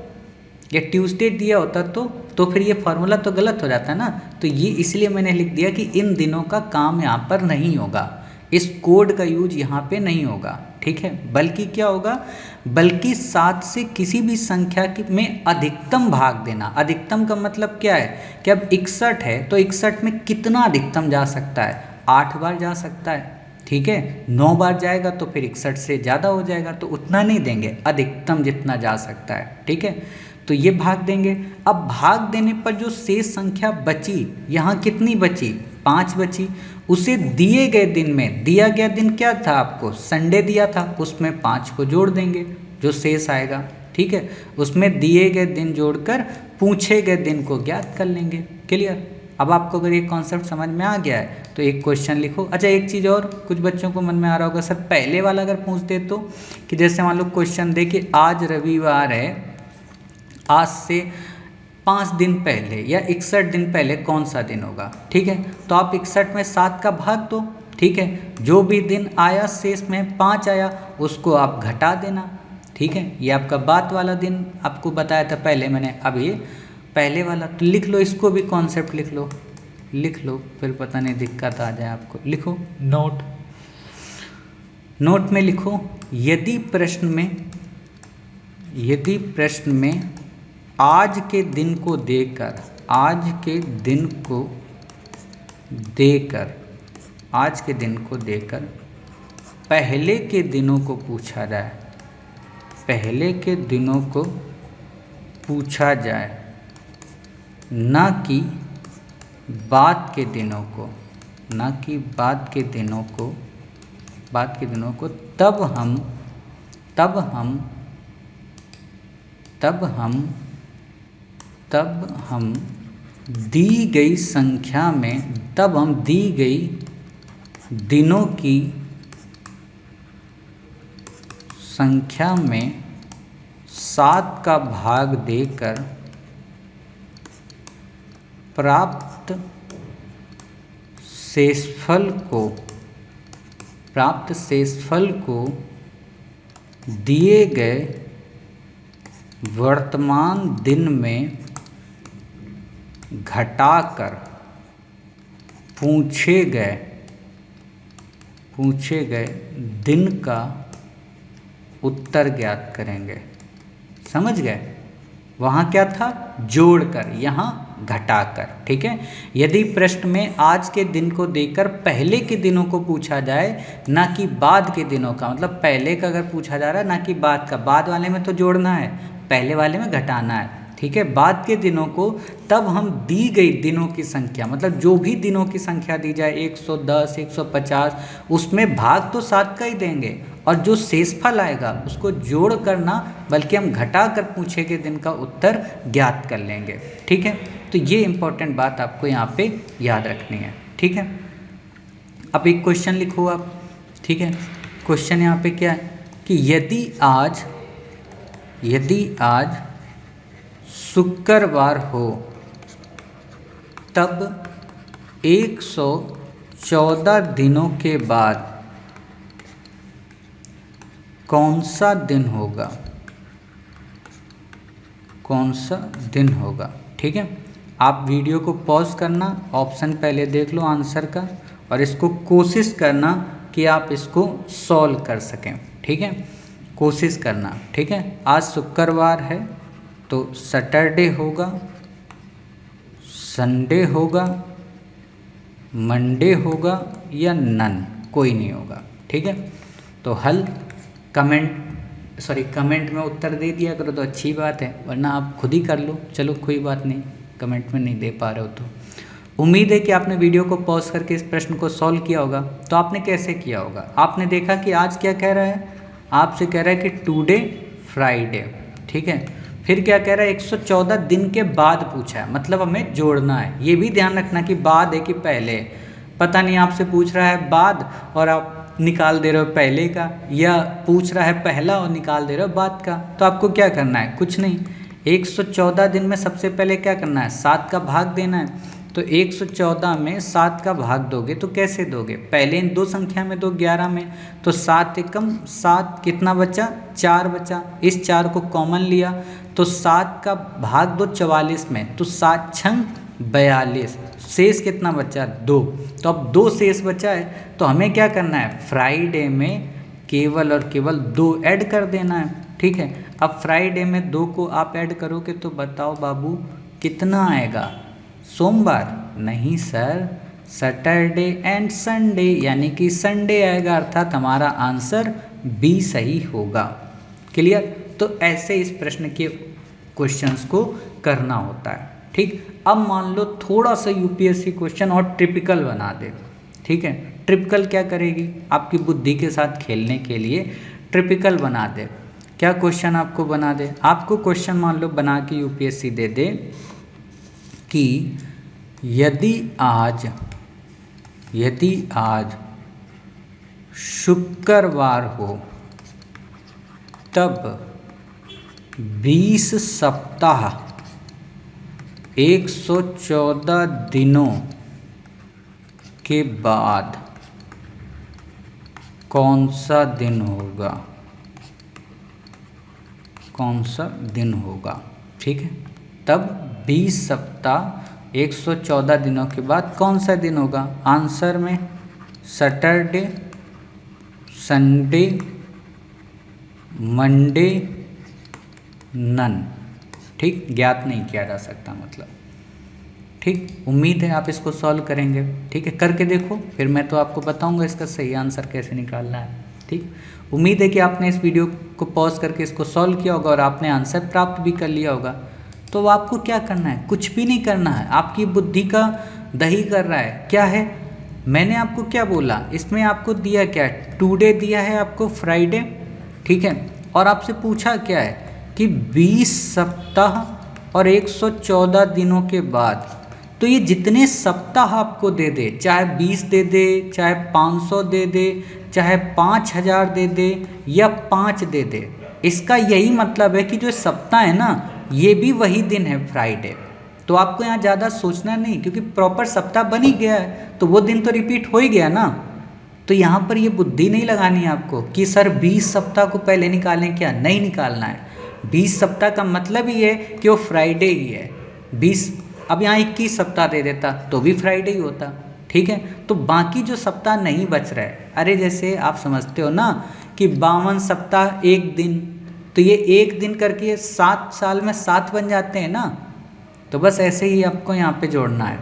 या ट्यूसडे दिया होता तो फिर ये फार्मूला तो गलत हो जाता ना। तो ये इसलिए मैंने लिख दिया कि इन दिनों का काम यहाँ पर नहीं होगा, इस कोड का यूज यहाँ पे नहीं होगा, ठीक है। बल्कि क्या होगा, बल्कि 7 से किसी भी संख्या में अधिकतम भाग देना। अधिकतम का मतलब क्या है कि अब 61 है तो 61 में कितना अधिकतम जा सकता है, 8 बार जा सकता है, ठीक है। 9 बार जाएगा तो फिर 61 से ज़्यादा हो जाएगा, तो उतना नहीं देंगे, अधिकतम जितना जा सकता है, ठीक है। तो ये भाग देंगे। अब भाग देने पर जो शेष संख्या बची, यहाँ कितनी बची, 5 बची, उसे दिए गए दिन में, दिया गया दिन क्या था आपको, संडे दिया था, उसमें 5 को जोड़ देंगे जो शेष आएगा, ठीक है। उसमें दिए गए दिन जोड़कर पूछे गए दिन को ज्ञात कर लेंगे। क्लियर। अब आपको अगर ये कॉन्सेप्ट समझ में आ गया है तो एक क्वेश्चन लिखो। अच्छा एक चीज़ और कुछ बच्चों को मन में आ रहा होगा, सर पहले वाला अगर पूछ दे तो, कि जैसे मान लो क्वेश्चन दे कि आज रविवार है, आज से 5 दिन पहले या 61 दिन पहले कौन सा दिन होगा, ठीक है। तो आप 61 में 7 का भाग दो, ठीक है। जो भी दिन आया शेष में 5 आया उसको आप घटा देना, ठीक है। ये आपका बात वाला दिन आपको बताया था पहले मैंने, अब ये पहले वाला। तो लिख लो, इसको भी कॉन्सेप्ट लिख लो, फिर पता नहीं दिक्कत आ जाए आपको। लिखो नोट में लिखो, यदि प्रश्न में आज के दिन को देकर पहले के दिनों को पूछा जाए, ना कि बाद के दिनों को, तब हम दी गई दिनों की संख्या में 7 का भाग देकर प्राप्त शेषफल को दिए गए वर्तमान दिन में घटाकर पूछे गए दिन का उत्तर ज्ञात करेंगे। समझ गए, वहाँ क्या था, जोड़कर, यहाँ घटाकर, ठीक है। यदि प्रश्न में आज के दिन को देकर पहले के दिनों को पूछा जाए, ना कि बाद के दिनों का, मतलब पहले का अगर पूछा जा रहा है ना कि बाद का, बाद वाले में तो जोड़ना है, पहले वाले में घटाना है, ठीक है। बाद के दिनों को तब हम दी गई दिनों की संख्या, मतलब जो भी दिनों की संख्या दी जाए 110, 150, उसमें भाग तो 7 का ही देंगे, और जो शेषफल आएगा उसको जोड़ करना, बल्कि हम घटा कर पूछे गए दिन का उत्तर ज्ञात कर लेंगे, ठीक है। तो ये इंपॉर्टेंट बात आपको यहाँ पे याद रखनी है, ठीक है। अब एक क्वेश्चन लिखो आप, ठीक है। क्वेश्चन यहाँ पे क्या है कि यदि आज शुक्रवार हो तब 114 दिनों के बाद कौन सा दिन होगा, ठीक है। आप वीडियो को पॉज करना, ऑप्शन पहले देख लो आंसर का, और इसको कोशिश करना कि आप इसको सॉल्व कर सकें, ठीक है। कोशिश करना, ठीक है। आज शुक्रवार है तो सैटरडे होगा, संडे होगा, मंडे होगा, या नन, कोई नहीं होगा, ठीक है। तो हल कमेंट सॉरी कमेंट में उत्तर दे दिया करो तो अच्छी बात है, वरना आप खुद ही कर लो। चलो कोई बात नहीं, कमेंट में नहीं दे पा रहे हो तो। उम्मीद है कि आपने वीडियो को पॉज करके इस प्रश्न को सॉल्व किया होगा। तो आपने कैसे किया होगा? आपने देखा कि आज क्या कह रहा है, आपसे कह रहा है कि टुडे फ्राइडे, ठीक है। फिर क्या कह रहा है, 114 दिन के बाद पूछा है, मतलब हमें जोड़ना है। ये भी ध्यान रखना कि बाद है कि पहले। पता नहीं आपसे पूछ रहा है बाद और आप निकाल दे रहे हो पहले का, या पूछ रहा है पहला और निकाल दे रहे हो बाद का। तो आपको क्या करना है? कुछ नहीं, 114 दिन में सबसे पहले क्या करना है, 7 का भाग देना है। तो 114 में 7 का भाग दोगे तो कैसे दोगे? पहले इन दो संख्या में दो, 11 में। तो 7 एकम 7, कितना बचा? 4 बचा। इस 4 को कॉमन लिया तो 7 का भाग दो 44 में, तो 7 छंग 42, शेष कितना बचा? 2। तो अब 2 शेष बचा है, तो हमें क्या करना है, फ्राइडे में केवल और केवल 2 ऐड कर देना है, ठीक है। अब फ्राइडे में 2 को आप ऐड करोगे तो बताओ बाबू कितना आएगा? सोमवार? नहीं सर, सैटरडे एंड संडे, यानी कि संडे आएगा, अर्थात हमारा आंसर बी सही होगा। क्लियर? तो ऐसे इस प्रश्न के क्वेश्चंस को करना होता है, ठीक। अब मान लो थोड़ा सा यूपीएससी क्वेश्चन और ट्रिपिकल बना दे, ठीक है। ट्रिपिकल क्या करेगी? आपकी बुद्धि के साथ खेलने के लिए ट्रिपिकल बना दे। क्या क्वेश्चन आपको बना दे? आपको क्वेश्चन मान लो बना के यूपीएससी दे दे कि यदि आज शुक्रवार हो तब 20 सप्ताह 114 दिनों के बाद कौन सा दिन होगा? कौन सा दिन होगा, ठीक है। तब 20 सप्ताह 114 दिनों के बाद कौन सा दिन होगा? आंसर में सैटरडे, संडे, मंडे, नन, ठीक। ज्ञात नहीं किया जा सकता मतलब, ठीक। उम्मीद है आप इसको सॉल्व करेंगे, ठीक है। करके देखो, फिर मैं तो आपको बताऊंगा इसका सही आंसर कैसे निकालना है, ठीक। उम्मीद है कि आपने इस वीडियो को पॉज करके इसको सॉल्व किया होगा और आपने आंसर प्राप्त भी कर लिया होगा। तो आपको क्या करना है? कुछ भी नहीं करना है, आपकी बुद्धि का दही कर रहा है। क्या है? मैंने आपको क्या बोला, इसमें आपको दिया क्या है? टुडे दिया है आपको फ्राइडे, ठीक है। और आपसे पूछा क्या है कि 20 सप्ताह और 114 दिनों के बाद। तो ये जितने सप्ताह आपको दे दे, चाहे 20 दे दे, चाहे 500 दे दे, चाहे 5000 दे दे या 5 दे दे, इसका यही मतलब है कि जो सप्ताह है ना, ये भी वही दिन है फ्राइडे। तो आपको यहाँ ज़्यादा सोचना नहीं, क्योंकि प्रॉपर सप्ताह बन ही गया है, तो वो दिन तो रिपीट हो ही गया ना। तो यहाँ पर ये बुद्धि नहीं लगानी है आपको कि सर 20 सप्ताह को पहले निकालें, क्या नहीं निकालना है। 20 सप्ताह का मतलब ही है कि वो फ्राइडे ही है। 20, अब यहाँ 21 सप्ताह दे देता तो भी फ्राइडे ही होता, ठीक है। तो बाकी जो सप्ताह नहीं बच रहा है, अरे जैसे आप समझते हो ना कि 52 सप्ताह एक दिन, तो ये एक दिन करके 7 साल में 7 बन जाते हैं ना। तो बस ऐसे ही आपको यहाँ पे जोड़ना है,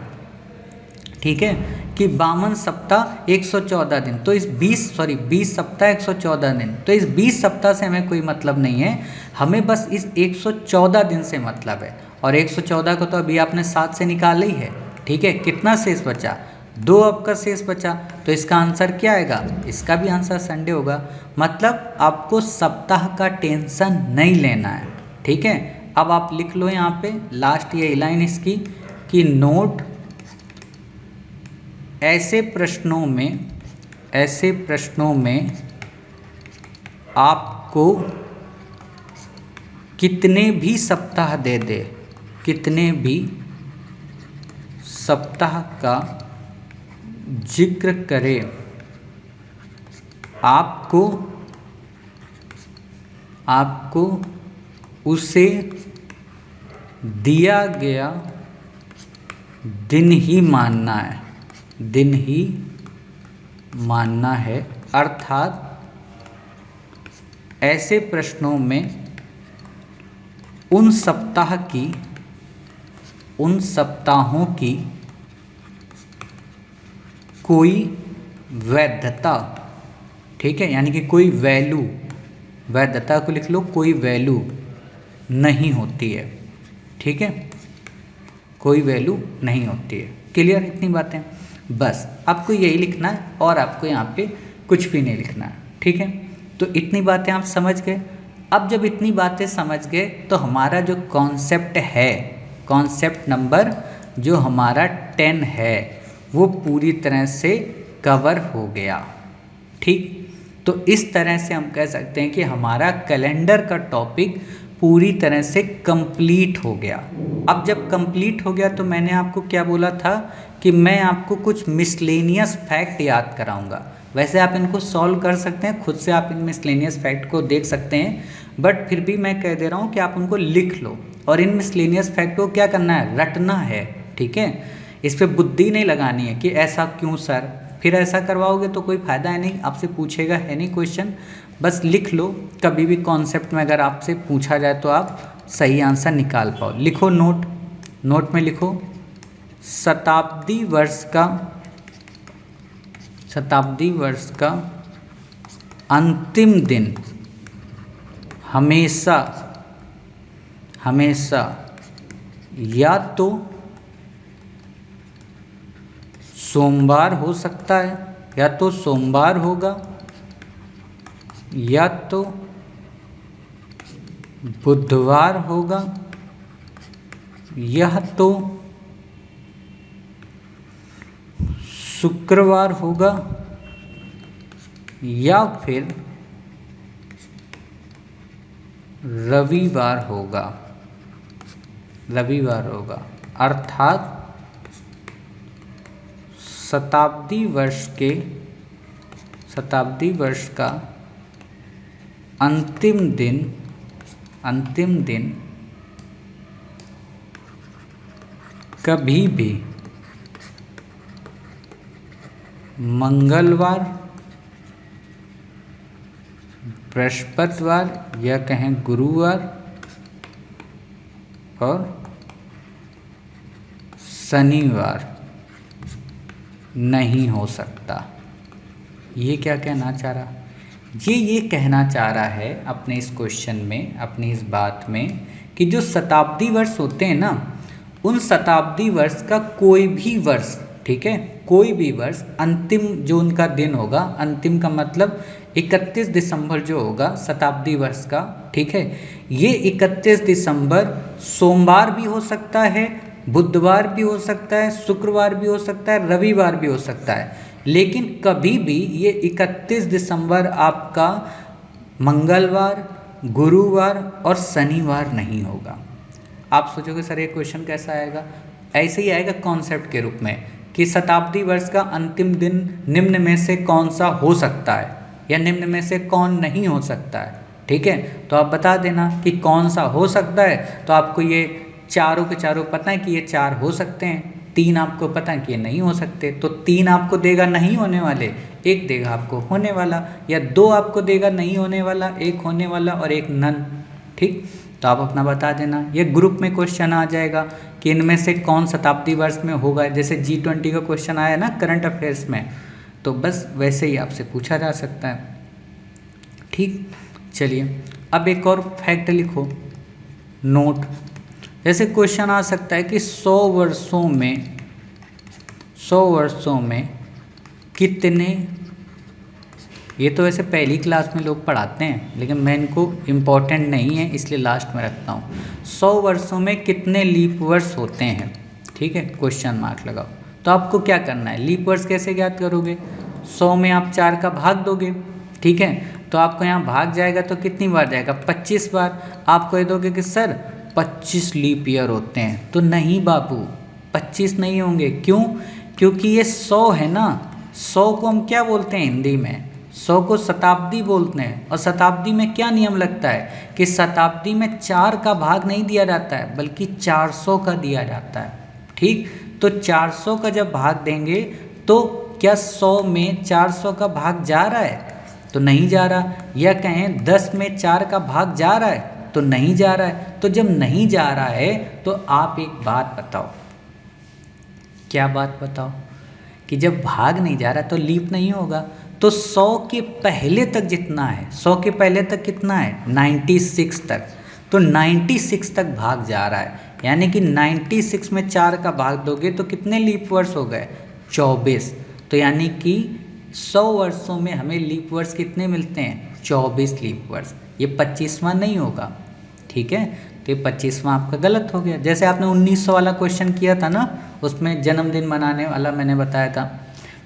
ठीक है, कि 52 सप्ताह 114 दिन। तो इस 20 सप्ताह 114 दिन, तो इस 20 सप्ताह से हमें कोई मतलब नहीं है, हमें बस इस 114 दिन से मतलब है। और 114 को तो अभी आपने 7 से निकाला ही है, ठीक है। कितना शेष बचा? 2 आपका शेष बचा, तो इसका आंसर क्या आएगा? इसका भी आंसर संडे होगा। मतलब आपको सप्ताह का टेंशन नहीं लेना है, ठीक है। अब आप लिख लो यहाँ पे लास्ट ये लाइन इसकी कि नोट, ऐसे प्रश्नों में आपको कितने भी सप्ताह दे दे, कितने भी सप्ताह का जिक्र करे, आपको उसे दिया गया दिन ही मानना है, दिन ही मानना है। अर्थात ऐसे प्रश्नों में उन सप्ताहों की कोई वैधता, ठीक है, यानी कि कोई वैल्यू वैधता को लिख लो, कोई वैल्यू नहीं होती है, ठीक है, कोई वैल्यू नहीं होती है। क्लियर इतनी बातें? बस आपको यही लिखना है और आपको यहाँ पे कुछ भी नहीं लिखना है, ठीक है। तो इतनी बातें आप समझ गए। अब जब इतनी बातें समझ गए तो हमारा जो कॉन्सेप्ट है, कॉन्सेप्ट नंबर जो हमारा 10 है वो पूरी तरह से कवर हो गया, ठीक। तो इस तरह से हम कह सकते हैं कि हमारा कैलेंडर का टॉपिक पूरी तरह से कंप्लीट हो गया। अब जब कंप्लीट हो गया तो मैंने आपको क्या बोला था कि मैं आपको कुछ मिसलेनियस फैक्ट याद कराऊंगा। वैसे आप इनको सॉल्व कर सकते हैं, खुद से आप इन मिसलेनियस फैक्ट को देख सकते हैं, बट फिर भी मैं कह दे रहा हूँ कि आप उनको लिख लो और इन मिसलेनियस फैक्ट को क्या करना है, रटना है, ठीक है। इस पर बुद्धि नहीं लगानी है कि ऐसा क्यों सर, फिर ऐसा करवाओगे तो कोई फ़ायदा है नहीं, आपसे पूछेगा है नहीं क्वेश्चन। बस लिख लो, कभी भी कॉन्सेप्ट में अगर आपसे पूछा जाए तो आप सही आंसर निकाल पाओ। लिखो नोट, नोट में लिखो शताब्दी वर्ष का अंतिम दिन हमेशा या तो सोमवार हो सकता है, या तो सोमवार होगा, या तो बुधवार होगा, या तो शुक्रवार होगा, या फिर रविवार होगा। अर्थात शताब्दी वर्ष का अंतिम दिन कभी भी मंगलवार, बृहस्पतिवार या कहें गुरुवार और शनिवार नहीं हो सकता। ये क्या कहना चाह रहा, ये कहना चाह रहा है अपने इस क्वेश्चन में, अपनी इस बात में, कि जो शताब्दी वर्ष होते हैं ना, उन शताब्दी वर्ष का कोई भी वर्ष, ठीक है, कोई भी वर्ष अंतिम जो उनका दिन होगा, अंतिम का मतलब 31 दिसंबर जो होगा शताब्दी वर्ष का, ठीक है, ये 31 दिसंबर सोमवार भी हो सकता है, बुधवार भी हो सकता है, शुक्रवार भी हो सकता है, रविवार भी हो सकता है, लेकिन कभी भी ये 31 दिसंबर आपका मंगलवार, गुरुवार और शनिवार नहीं होगा। आप सोचोगे सर ये क्वेश्चन कैसा आएगा? ऐसे ही आएगा कॉन्सेप्ट के रूप में कि शताब्दी वर्ष का अंतिम दिन निम्न में से कौन सा हो सकता है या निम्न में से कौन नहीं हो सकता है, ठीक है। तो आप बता देना कि कौन सा हो सकता है। तो आपको ये चारों के चारों पता है कि ये 4 हो सकते हैं, 3 आपको पता है कि ये नहीं हो सकते, तो 3 आपको देगा नहीं होने वाले, 1 देगा आपको होने वाला, या 2 आपको देगा नहीं होने वाला, 1 होने वाला और 1 नन, ठीक। तो आप अपना बता देना। ये ग्रुप में क्वेश्चन आ जाएगा कि इनमें से कौन शताब्दी वर्ष में होगा, जैसे G20 का क्वेश्चन आया ना करंट अफेयर्स में, तो बस वैसे ही आपसे पूछा जा सकता है, ठीक। चलिए अब एक और फैक्ट लिखो नोट। जैसे क्वेश्चन आ सकता है कि 100 वर्षों में कितने, ये तो वैसे पहली क्लास में लोग पढ़ाते हैं लेकिन मैं इनको इम्पोर्टेंट नहीं है इसलिए लास्ट में रखता हूँ। 100 वर्षों में कितने लीप वर्ष होते हैं, ठीक है, क्वेश्चन मार्क लगाओ। तो आपको क्या करना है, लीप वर्ष कैसे ज्ञात करोगे? 100 में आप 4 का भाग दोगे, ठीक है, तो आपको यहाँ भाग जाएगा तो कितनी बार जाएगा, 25 बार। आप कह दोगे कि सर 25 लीप ईयर होते हैं, तो नहीं बाबू 25 नहीं होंगे। क्यों? क्योंकि ये 100 है ना, 100 को हम क्या बोलते हैं हिंदी में, 100 को शताब्दी बोलते हैं। और शताब्दी में क्या नियम लगता है कि शताब्दी में 4 का भाग नहीं दिया जाता है बल्कि 400 का दिया जाता है, ठीक। तो 400 का जब भाग देंगे तो क्या 100 में 400 का भाग जा रहा है? तो नहीं जा रहा। या कहें 10 में 4 का भाग जा रहा है? तो नहीं जा रहा है। तो जब नहीं जा रहा है तो आप एक बात बताओ, क्या बात बताओ, कि जब भाग नहीं जा रहा तो लीप नहीं होगा। तो 100 के पहले तक जितना है, 100 के पहले तक कितना है 96 तक, तो 96 तक भाग जा रहा है, यानी कि 96 में 4 का भाग दोगे तो कितने लीप वर्ष हो गए 24। तो यानी कि 100 वर्षों में हमें लीप वर्ष कितने मिलते हैं 24 लीप वर्ष। ये 25वां नहीं होगा, ठीक है, तो ये 25वां आपका गलत हो गया। जैसे आपने 1900 वाला क्वेश्चन किया था ना, उसमें जन्मदिन मनाने वाला मैंने बताया था,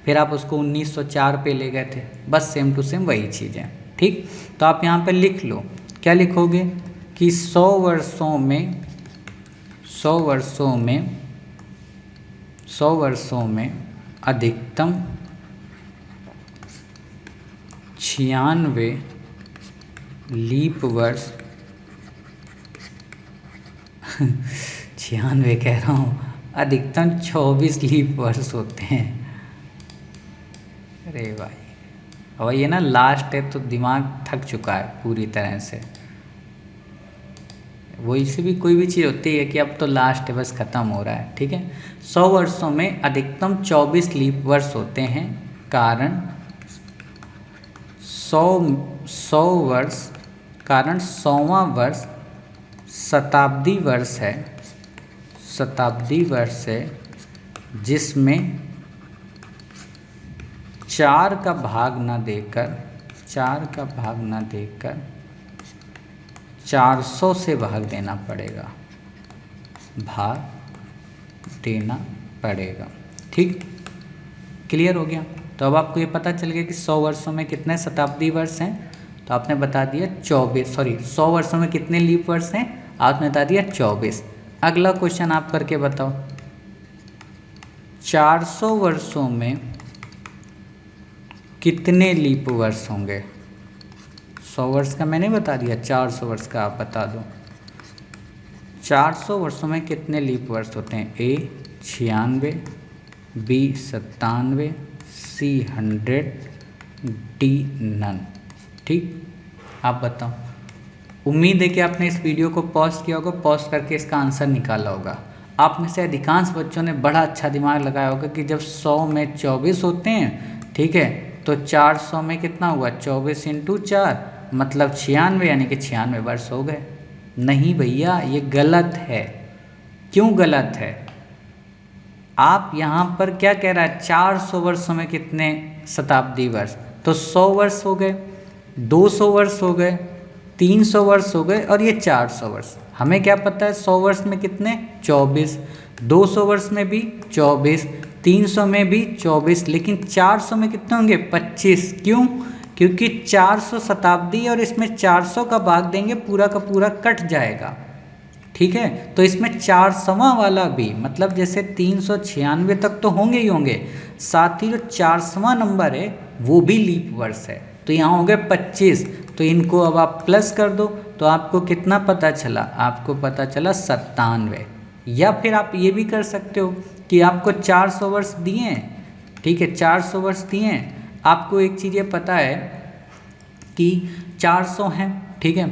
फिर आप उसको 1904 पे ले गए थे, बस सेम टू सेम वही चीज़ है, ठीक। तो आप यहाँ पे लिख लो, क्या लिखोगे कि 100 वर्षों में अधिकतम 96 लीप वर्ष 96 कह रहा हूँ, अधिकतम 24 लीप वर्ष होते हैं। अरे भाई, और ये ना लास्ट है तो दिमाग थक चुका है पूरी तरह से। वो इससे भी कोई भी चीज़ होती है कि अब तो लास्ट है, बस ख़त्म हो रहा है, ठीक है। 100 वर्षों में अधिकतम 24 लीप वर्ष होते हैं, कारण 100वां वर्ष शताब्दी वर्ष है, जिसमें 4 का भाग ना देकर 400 से भाग देना पड़ेगा, ठीक, क्लियर हो गया। तो अब आपको ये पता चल गया कि 100 वर्षों में कितने शताब्दी वर्ष हैं, तो आपने बता दिया 100 वर्षों में कितने लीप वर्ष हैं, आपने बता दिया 24। अगला क्वेश्चन आप करके बताओ, 400 वर्षों में कितने लीप वर्ष होंगे। 100 वर्ष का मैंने बता दिया, 400 वर्ष का आप बता दो। 400 वर्षों में कितने लीप वर्ष होते हैं, ए 96, बी 97, सी 100, डी नन, ठीक। आप बताओ। उम्मीद है कि आपने इस वीडियो को पॉज किया होगा, पॉज करके इसका आंसर निकाला होगा। आप में से अधिकांश बच्चों ने बड़ा अच्छा दिमाग लगाया होगा कि जब 100 में 24 होते हैं, ठीक है, तो 400 में कितना हुआ 24 × 4 मतलब 96, यानी कि 96 वर्ष हो गए। नहीं भैया, ये गलत है। क्यों गलत है? आप यहाँ पर क्या कह रहा है, 400 वर्षों में कितने शताब्दी वर्ष, तो 100 वर्ष हो गए, 200 वर्ष हो गए, 300 वर्ष हो गए, और ये 400 वर्ष। हमें क्या पता है 100 वर्ष में कितने 24, 200 वर्ष में भी 24, 300 में भी 24, लेकिन 400 में कितने होंगे 25। क्यों? क्योंकि 400 शताब्दी और इसमें 400 का भाग देंगे, पूरा का पूरा कट जाएगा, ठीक है। तो इसमें 400वां वाला भी, मतलब जैसे 396 तक तो होंगे ही होंगे, साथ ही जो 400वां नंबर है वो भी लीप वर्ष है। तो यहाँ हो गए 25, तो इनको अब आप प्लस कर दो, तो आपको कितना पता चला, आपको पता चला 97। या फिर आप ये भी कर सकते हो कि आपको 400 वर्ष दिए हैं, ठीक है, 400 वर्ष दिए हैं, आपको एक चीज़ ये पता है कि 400 हैं, ठीक है।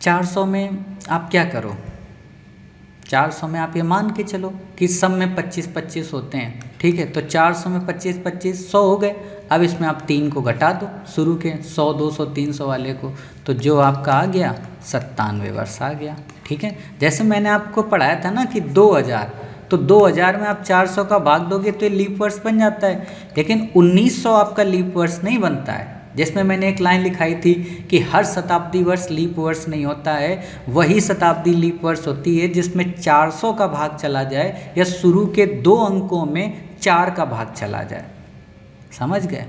400 में आप क्या करो, 400 में आप ये मान के चलो कि सब में 25-25 होते हैं, ठीक है। तो 400 में 25-25 100 हो गए। अब इसमें आप 3 को घटा दो, शुरू के 100, 200, 300 वाले को, तो जो आपका आ गया 97 वर्ष आ गया, ठीक है। जैसे मैंने आपको पढ़ाया था ना कि 2000, तो 2000 में आप 400 का भाग दोगे तो ये लीप वर्ष बन जाता है, लेकिन 1900 आपका लीप वर्ष नहीं बनता है। जिसमें मैंने एक लाइन लिखाई थी कि हर शताब्दी वर्ष लीप वर्ष नहीं होता है, वही शताब्दी लीप वर्ष होती है जिसमें 400 का भाग चला जाए या शुरू के 2 अंकों में 4 का भाग चला जाए। समझ गए?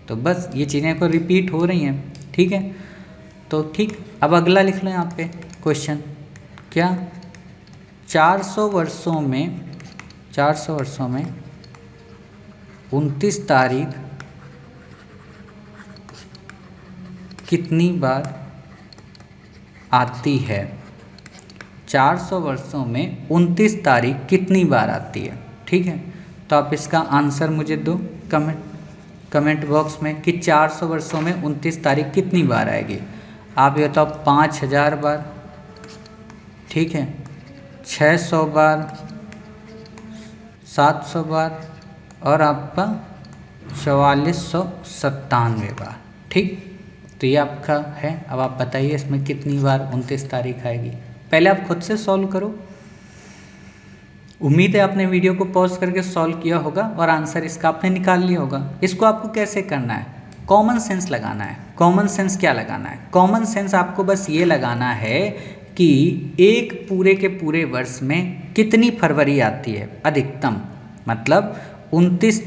तो बस ये चीज़ें को रिपीट हो रही हैं, ठीक है। तो ठीक, अब अगला लिख लो यहाँ पे क्वेश्चन, क्या 400 वर्षों में 29 तारीख कितनी बार आती है। 400 वर्षों में 29 तारीख कितनी बार आती है, ठीक है। तो आप इसका आंसर मुझे दो कमेंट बॉक्स में कि 400 वर्षों में 29 तारीख कितनी बार आएगी। आप ये तो 5000 बार, ठीक है, 600 बार, 700 बार और आपका 4497 बार। ठीक, तो ये आपका है। अब आप बताइए इसमें कितनी बार 29 तारीख आएगी। पहले आप खुद से सॉल्व करो। उम्मीद है आपने वीडियो को पॉज करके सॉल्व किया होगा और आंसर इसका आपने निकाल लिया होगा। इसको आपको कैसे करना है, कॉमन सेंस लगाना है। कॉमन सेंस क्या लगाना है, कॉमन सेंस आपको बस ये लगाना है कि एक पूरे के पूरे वर्ष में कितनी फरवरी आती है अधिकतम, मतलब 29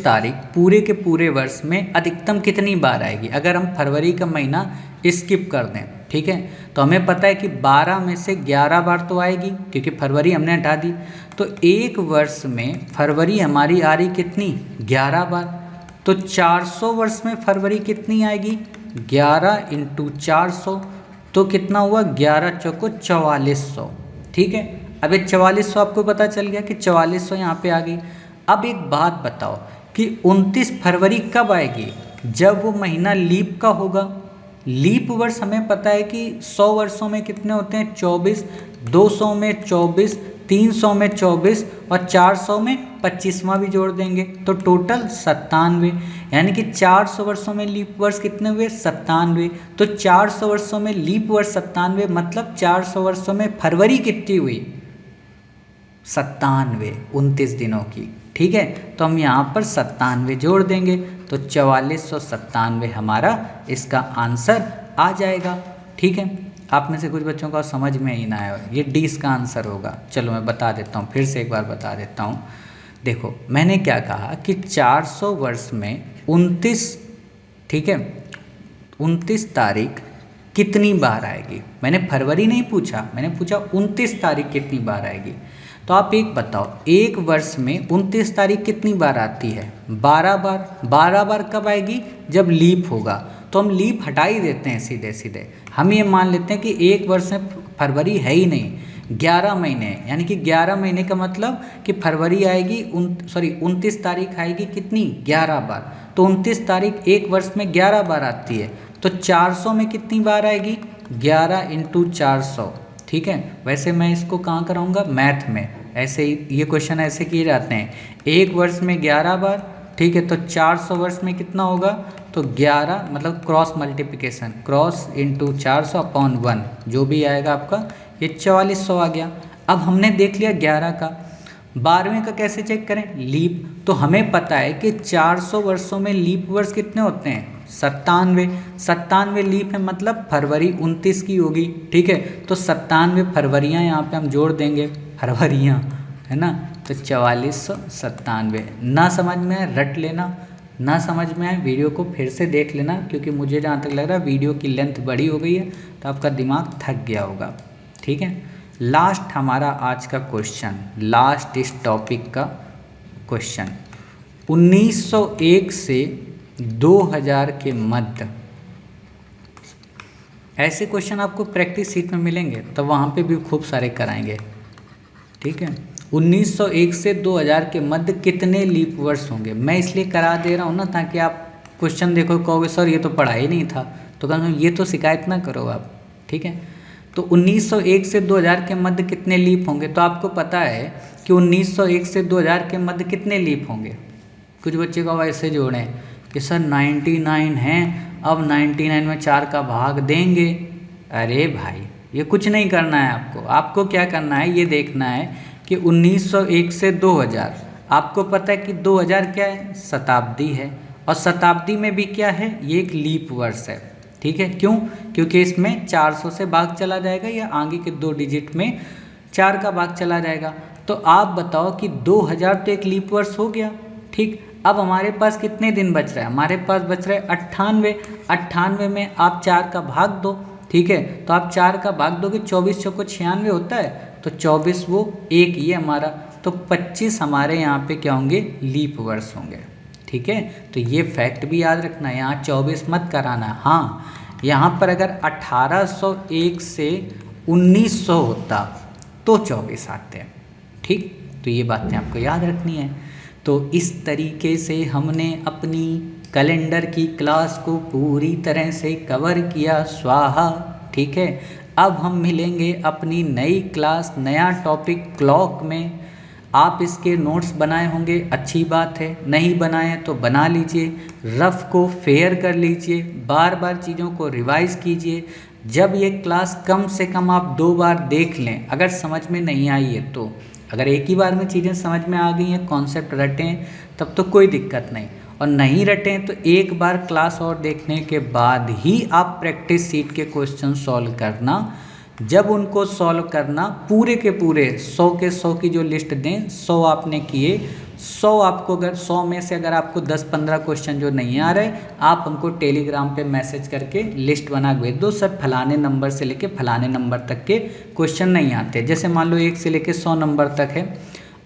तारीख पूरे के पूरे वर्ष में अधिकतम कितनी बार आएगी। अगर हम फरवरी का महीना स्किप कर दें, ठीक है, तो हमें पता है कि 12 में से 11 बार तो आएगी क्योंकि फरवरी हमने हटा दी। तो एक वर्ष में फरवरी हमारी आ रही कितनी, 11 बार। तो 400 वर्ष में फरवरी कितनी आएगी, 11 × 400, तो कितना हुआ, 11 चौको 4400। ठीक है, अब ये 4400 आपको पता चल गया कि 4400 यहाँ पे आ गई। अब एक बात बताओ कि 29 फरवरी कब आएगी, जब वो महीना लीप का होगा। लीप वर्ष हमें पता है कि 100 वर्षों में कितने होते हैं, 24, 200 में 24, 300 में 24 और 400 में 25वां भी जोड़ देंगे तो टोटल 97। यानी कि 400 वर्षों में लीप वर्ष कितने हुए, 97। तो 400 वर्षों में लीप वर्ष 97, मतलब 400 वर्षों में फरवरी कितनी हुई, 97, 29 दिनों की। ठीक है, तो हम यहाँ पर 97 जोड़ देंगे तो 4497 हमारा इसका आंसर आ जाएगा। ठीक है, आप में से कुछ बच्चों का समझ में ही ना आया, ये डी इसका आंसर होगा। चलो मैं बता देता हूँ, फिर से एक बार बता देता हूँ। देखो मैंने क्या कहा कि 400 वर्ष में 29, ठीक है, 29 तारीख कितनी बार आएगी। मैंने फरवरी नहीं पूछा, मैंने पूछा 29 तारीख कितनी बार आएगी। तो आप एक बताओ, एक वर्ष में 29 तारीख कितनी बार आती है, 12 बार। 12 बार कब आएगी, जब लीप होगा। तो हम लीप हटा ही देते हैं सीधे सीधे। हम ये मान लेते हैं कि एक वर्ष में फरवरी है ही नहीं, 11 महीने, यानी कि 11 महीने का मतलब कि फरवरी आएगी 29 तारीख आएगी कितनी, 11 बार। तो 29 तारीख एक वर्ष में 11 बार आती है। तो 400 में कितनी बार आएगी, 11 × 400। ठीक है, वैसे मैं इसको कहाँ कराऊंगा, मैथ में। ऐसे ही ये क्वेश्चन ऐसे किए जाते हैं, एक वर्ष में 11 बार। ठीक है, तो 400 वर्ष में कितना होगा, तो 11 मतलब क्रॉस मल्टीप्लिकेशन, क्रॉस × 400/1, जो भी आएगा आपका ये 4400 आ गया। अब हमने देख लिया 11 का, 12वें का कैसे चेक करें, लीप। तो हमें पता है कि 400 वर्षों में लीप वर्ष कितने होते हैं, 97 लीप है, मतलब फरवरी 29 की होगी। ठीक है, तो 97 फरवरियाँ यहाँ पे हम जोड़ देंगे, फरवरियाँ है ना, तो 4497। ना समझ में आए रट लेना, ना समझ में आए वीडियो को फिर से देख लेना, क्योंकि मुझे जहाँ तक लग रहा है वीडियो की लेंथ बड़ी हो गई है तो आपका दिमाग थक गया होगा। ठीक है, लास्ट हमारा आज का क्वेश्चन, लास्ट इस टॉपिक का क्वेश्चन, 1901 से 2000 के मध्य। ऐसे क्वेश्चन आपको प्रैक्टिस सीट में मिलेंगे तो वहाँ पे भी खूब सारे कराएंगे। ठीक है, 1901 से 2000 के मध्य कितने लीप वर्ष होंगे। मैं इसलिए करा दे रहा हूँ ना, ताकि आप क्वेश्चन देखो कहोगे सर ये तो पढ़ा ही नहीं था, तो कहूँगा ये तो शिकायत ना करो आप। ठीक है, तो 1901 से 2000 के मध्य कितने लीप होंगे, तो आपको पता है कि 1901 से 2000 के मध्य कितने लीप होंगे। कुछ बच्चे को वैसे जोड़ें कि सर 99 हैं, अब 99 में 4 का भाग देंगे। अरे भाई ये कुछ नहीं करना है आपको। आपको क्या करना है, ये देखना है कि 1901 से 2000, आपको पता है कि 2000 क्या है, शताब्दी है, और शताब्दी में भी क्या है, ये एक लीप वर्ष है। ठीक है, क्यों, क्योंकि इसमें 400 से भाग चला जाएगा या आगे के 2 डिजिट में 4 का भाग चला जाएगा। तो आप बताओ कि 2000 तो एक लीप वर्ष हो गया। ठीक, अब हमारे पास कितने दिन बच रहा है, हमारे पास बच रहा है 98। 98 में आप 4 का भाग दो। ठीक है, तो आप 4 का भाग दोगे, 24 चौको 96 होता है, तो 24 वो एक ये हमारा, तो 25 हमारे यहाँ पे क्या होंगे, लीप वर्ष होंगे। ठीक है, तो ये फैक्ट भी याद रखना है, यहाँ 24 मत कराना। हाँ, यहाँ पर अगर 1801 से 1900 होता तो 24 आते हैं। ठीक, तो ये बातें आपको याद रखनी है। तो इस तरीके से हमने अपनी कैलेंडर की क्लास को पूरी तरह से कवर किया, स्वाहा। ठीक है, अब हम मिलेंगे अपनी नई क्लास, नया टॉपिक क्लॉक में। आप इसके नोट्स बनाए होंगे, अच्छी बात है, नहीं बनाए तो बना लीजिए, रफ को फेयर कर लीजिए, बार बार चीज़ों को रिवाइज कीजिए। जब ये क्लास कम से कम आप 2 बार देख लें, अगर समझ में नहीं आई है तो, अगर एक ही बार में चीज़ें समझ में आ गई हैं, कॉन्सेप्ट रटे हैं, तब तो कोई दिक्कत नहीं, और नहीं रटे हैं तो एक बार क्लास और देखने के बाद ही आप प्रैक्टिस सीट के क्वेश्चन सॉल्व करना। जब उनको सॉल्व करना, पूरे के पूरे 100 के 100 की जो लिस्ट दें, 100 आपने किए, 100 आपको, अगर 100 में से अगर आपको 10-15 क्वेश्चन जो नहीं आ रहे, आप हमको टेलीग्राम पे मैसेज करके लिस्ट बना के भेज दो, सर फलाने नंबर से लेके फलाने नंबर तक के क्वेश्चन नहीं आते। जैसे मान लो 1 से लेके 100 नंबर तक है,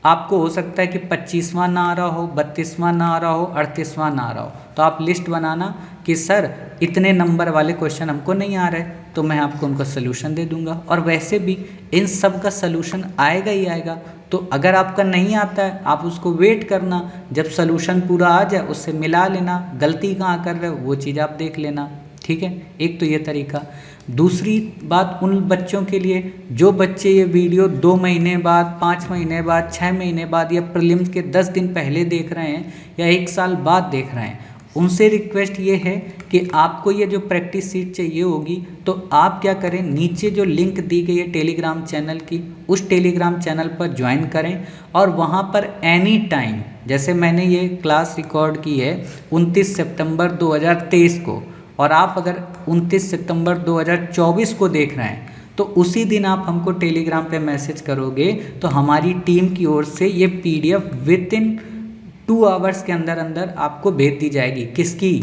आपको हो सकता है कि 25वां ना आ रहा हो, 32वां ना आ रहा हो, 38वां ना आ रहा हो, तो आप लिस्ट बनाना कि सर इतने नंबर वाले क्वेश्चन हमको नहीं आ रहे, तो मैं आपको उनका सलूशन दे दूंगा। और वैसे भी इन सब का सलूशन आएगा ही आएगा, तो अगर आपका नहीं आता है आप उसको वेट करना, जब सलूशन पूरा आ जाए उससे मिला लेना, गलती कहाँ कर रहे हो वो चीज़ आप देख लेना, ठीक है। एक तो ये तरीका। दूसरी बात उन बच्चों के लिए जो बच्चे ये वीडियो 2 महीने बाद, 5 महीने बाद, 6 महीने बाद या प्रीलिम्स के 10 दिन पहले देख रहे हैं या 1 साल बाद देख रहे हैं, उनसे रिक्वेस्ट ये है कि आपको ये जो प्रैक्टिस सीट चाहिए होगी, तो आप क्या करें, नीचे जो लिंक दी गई है टेलीग्राम चैनल की, उस टेलीग्राम चैनल पर ज्वाइन करें और वहाँ पर एनी टाइम, जैसे मैंने ये क्लास रिकॉर्ड की है 29 सितंबर 2023 को, और आप अगर 29 सितंबर 2024 को देख रहे हैं, तो उसी दिन आप हमको टेलीग्राम पे मैसेज करोगे तो हमारी टीम की ओर से ये PDF विदिन 2 आवर्स के अंदर अंदर आपको भेज दी जाएगी। किसकी?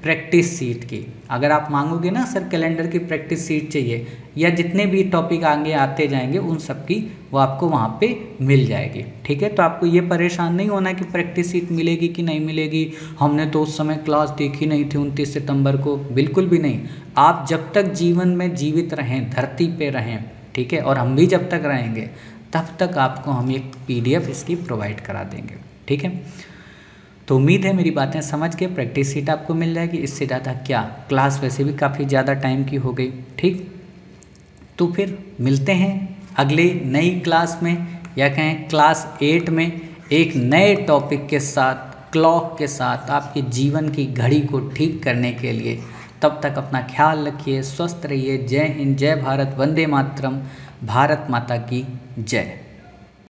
प्रैक्टिस सीट की। अगर आप मांगोगे ना सर कैलेंडर की प्रैक्टिस सीट चाहिए, या जितने भी टॉपिक आगे आते जाएंगे उन सब की, वो आपको वहाँ पे मिल जाएगी, ठीक है। तो आपको ये परेशान नहीं होना कि प्रैक्टिस सीट मिलेगी कि नहीं मिलेगी, हमने तो उस समय क्लास देखी नहीं थी 29 सितंबर को, बिल्कुल भी नहीं। आप जब तक जीवन में जीवित रहें, धरती पे रहें, ठीक है, और हम भी जब तक रहेंगे तब तक आपको हम एक PDF इसकी प्रोवाइड करा देंगे, ठीक है। तो उम्मीद है मेरी बातें समझ के प्रैक्टिस सीट आपको मिल जाएगी। इससे ज़्यादा क्या, क्लास वैसे भी काफ़ी ज़्यादा टाइम की हो गई, ठीक। तो फिर मिलते हैं अगले नई क्लास में, या कहें क्लास 8 में, एक नए टॉपिक के साथ, क्लॉक के साथ, आपके जीवन की घड़ी को ठीक करने के लिए। तब तक अपना ख्याल रखिए, स्वस्थ रहिए। जय हिंद, जय भारत, वंदे मातरम, भारत माता की जय।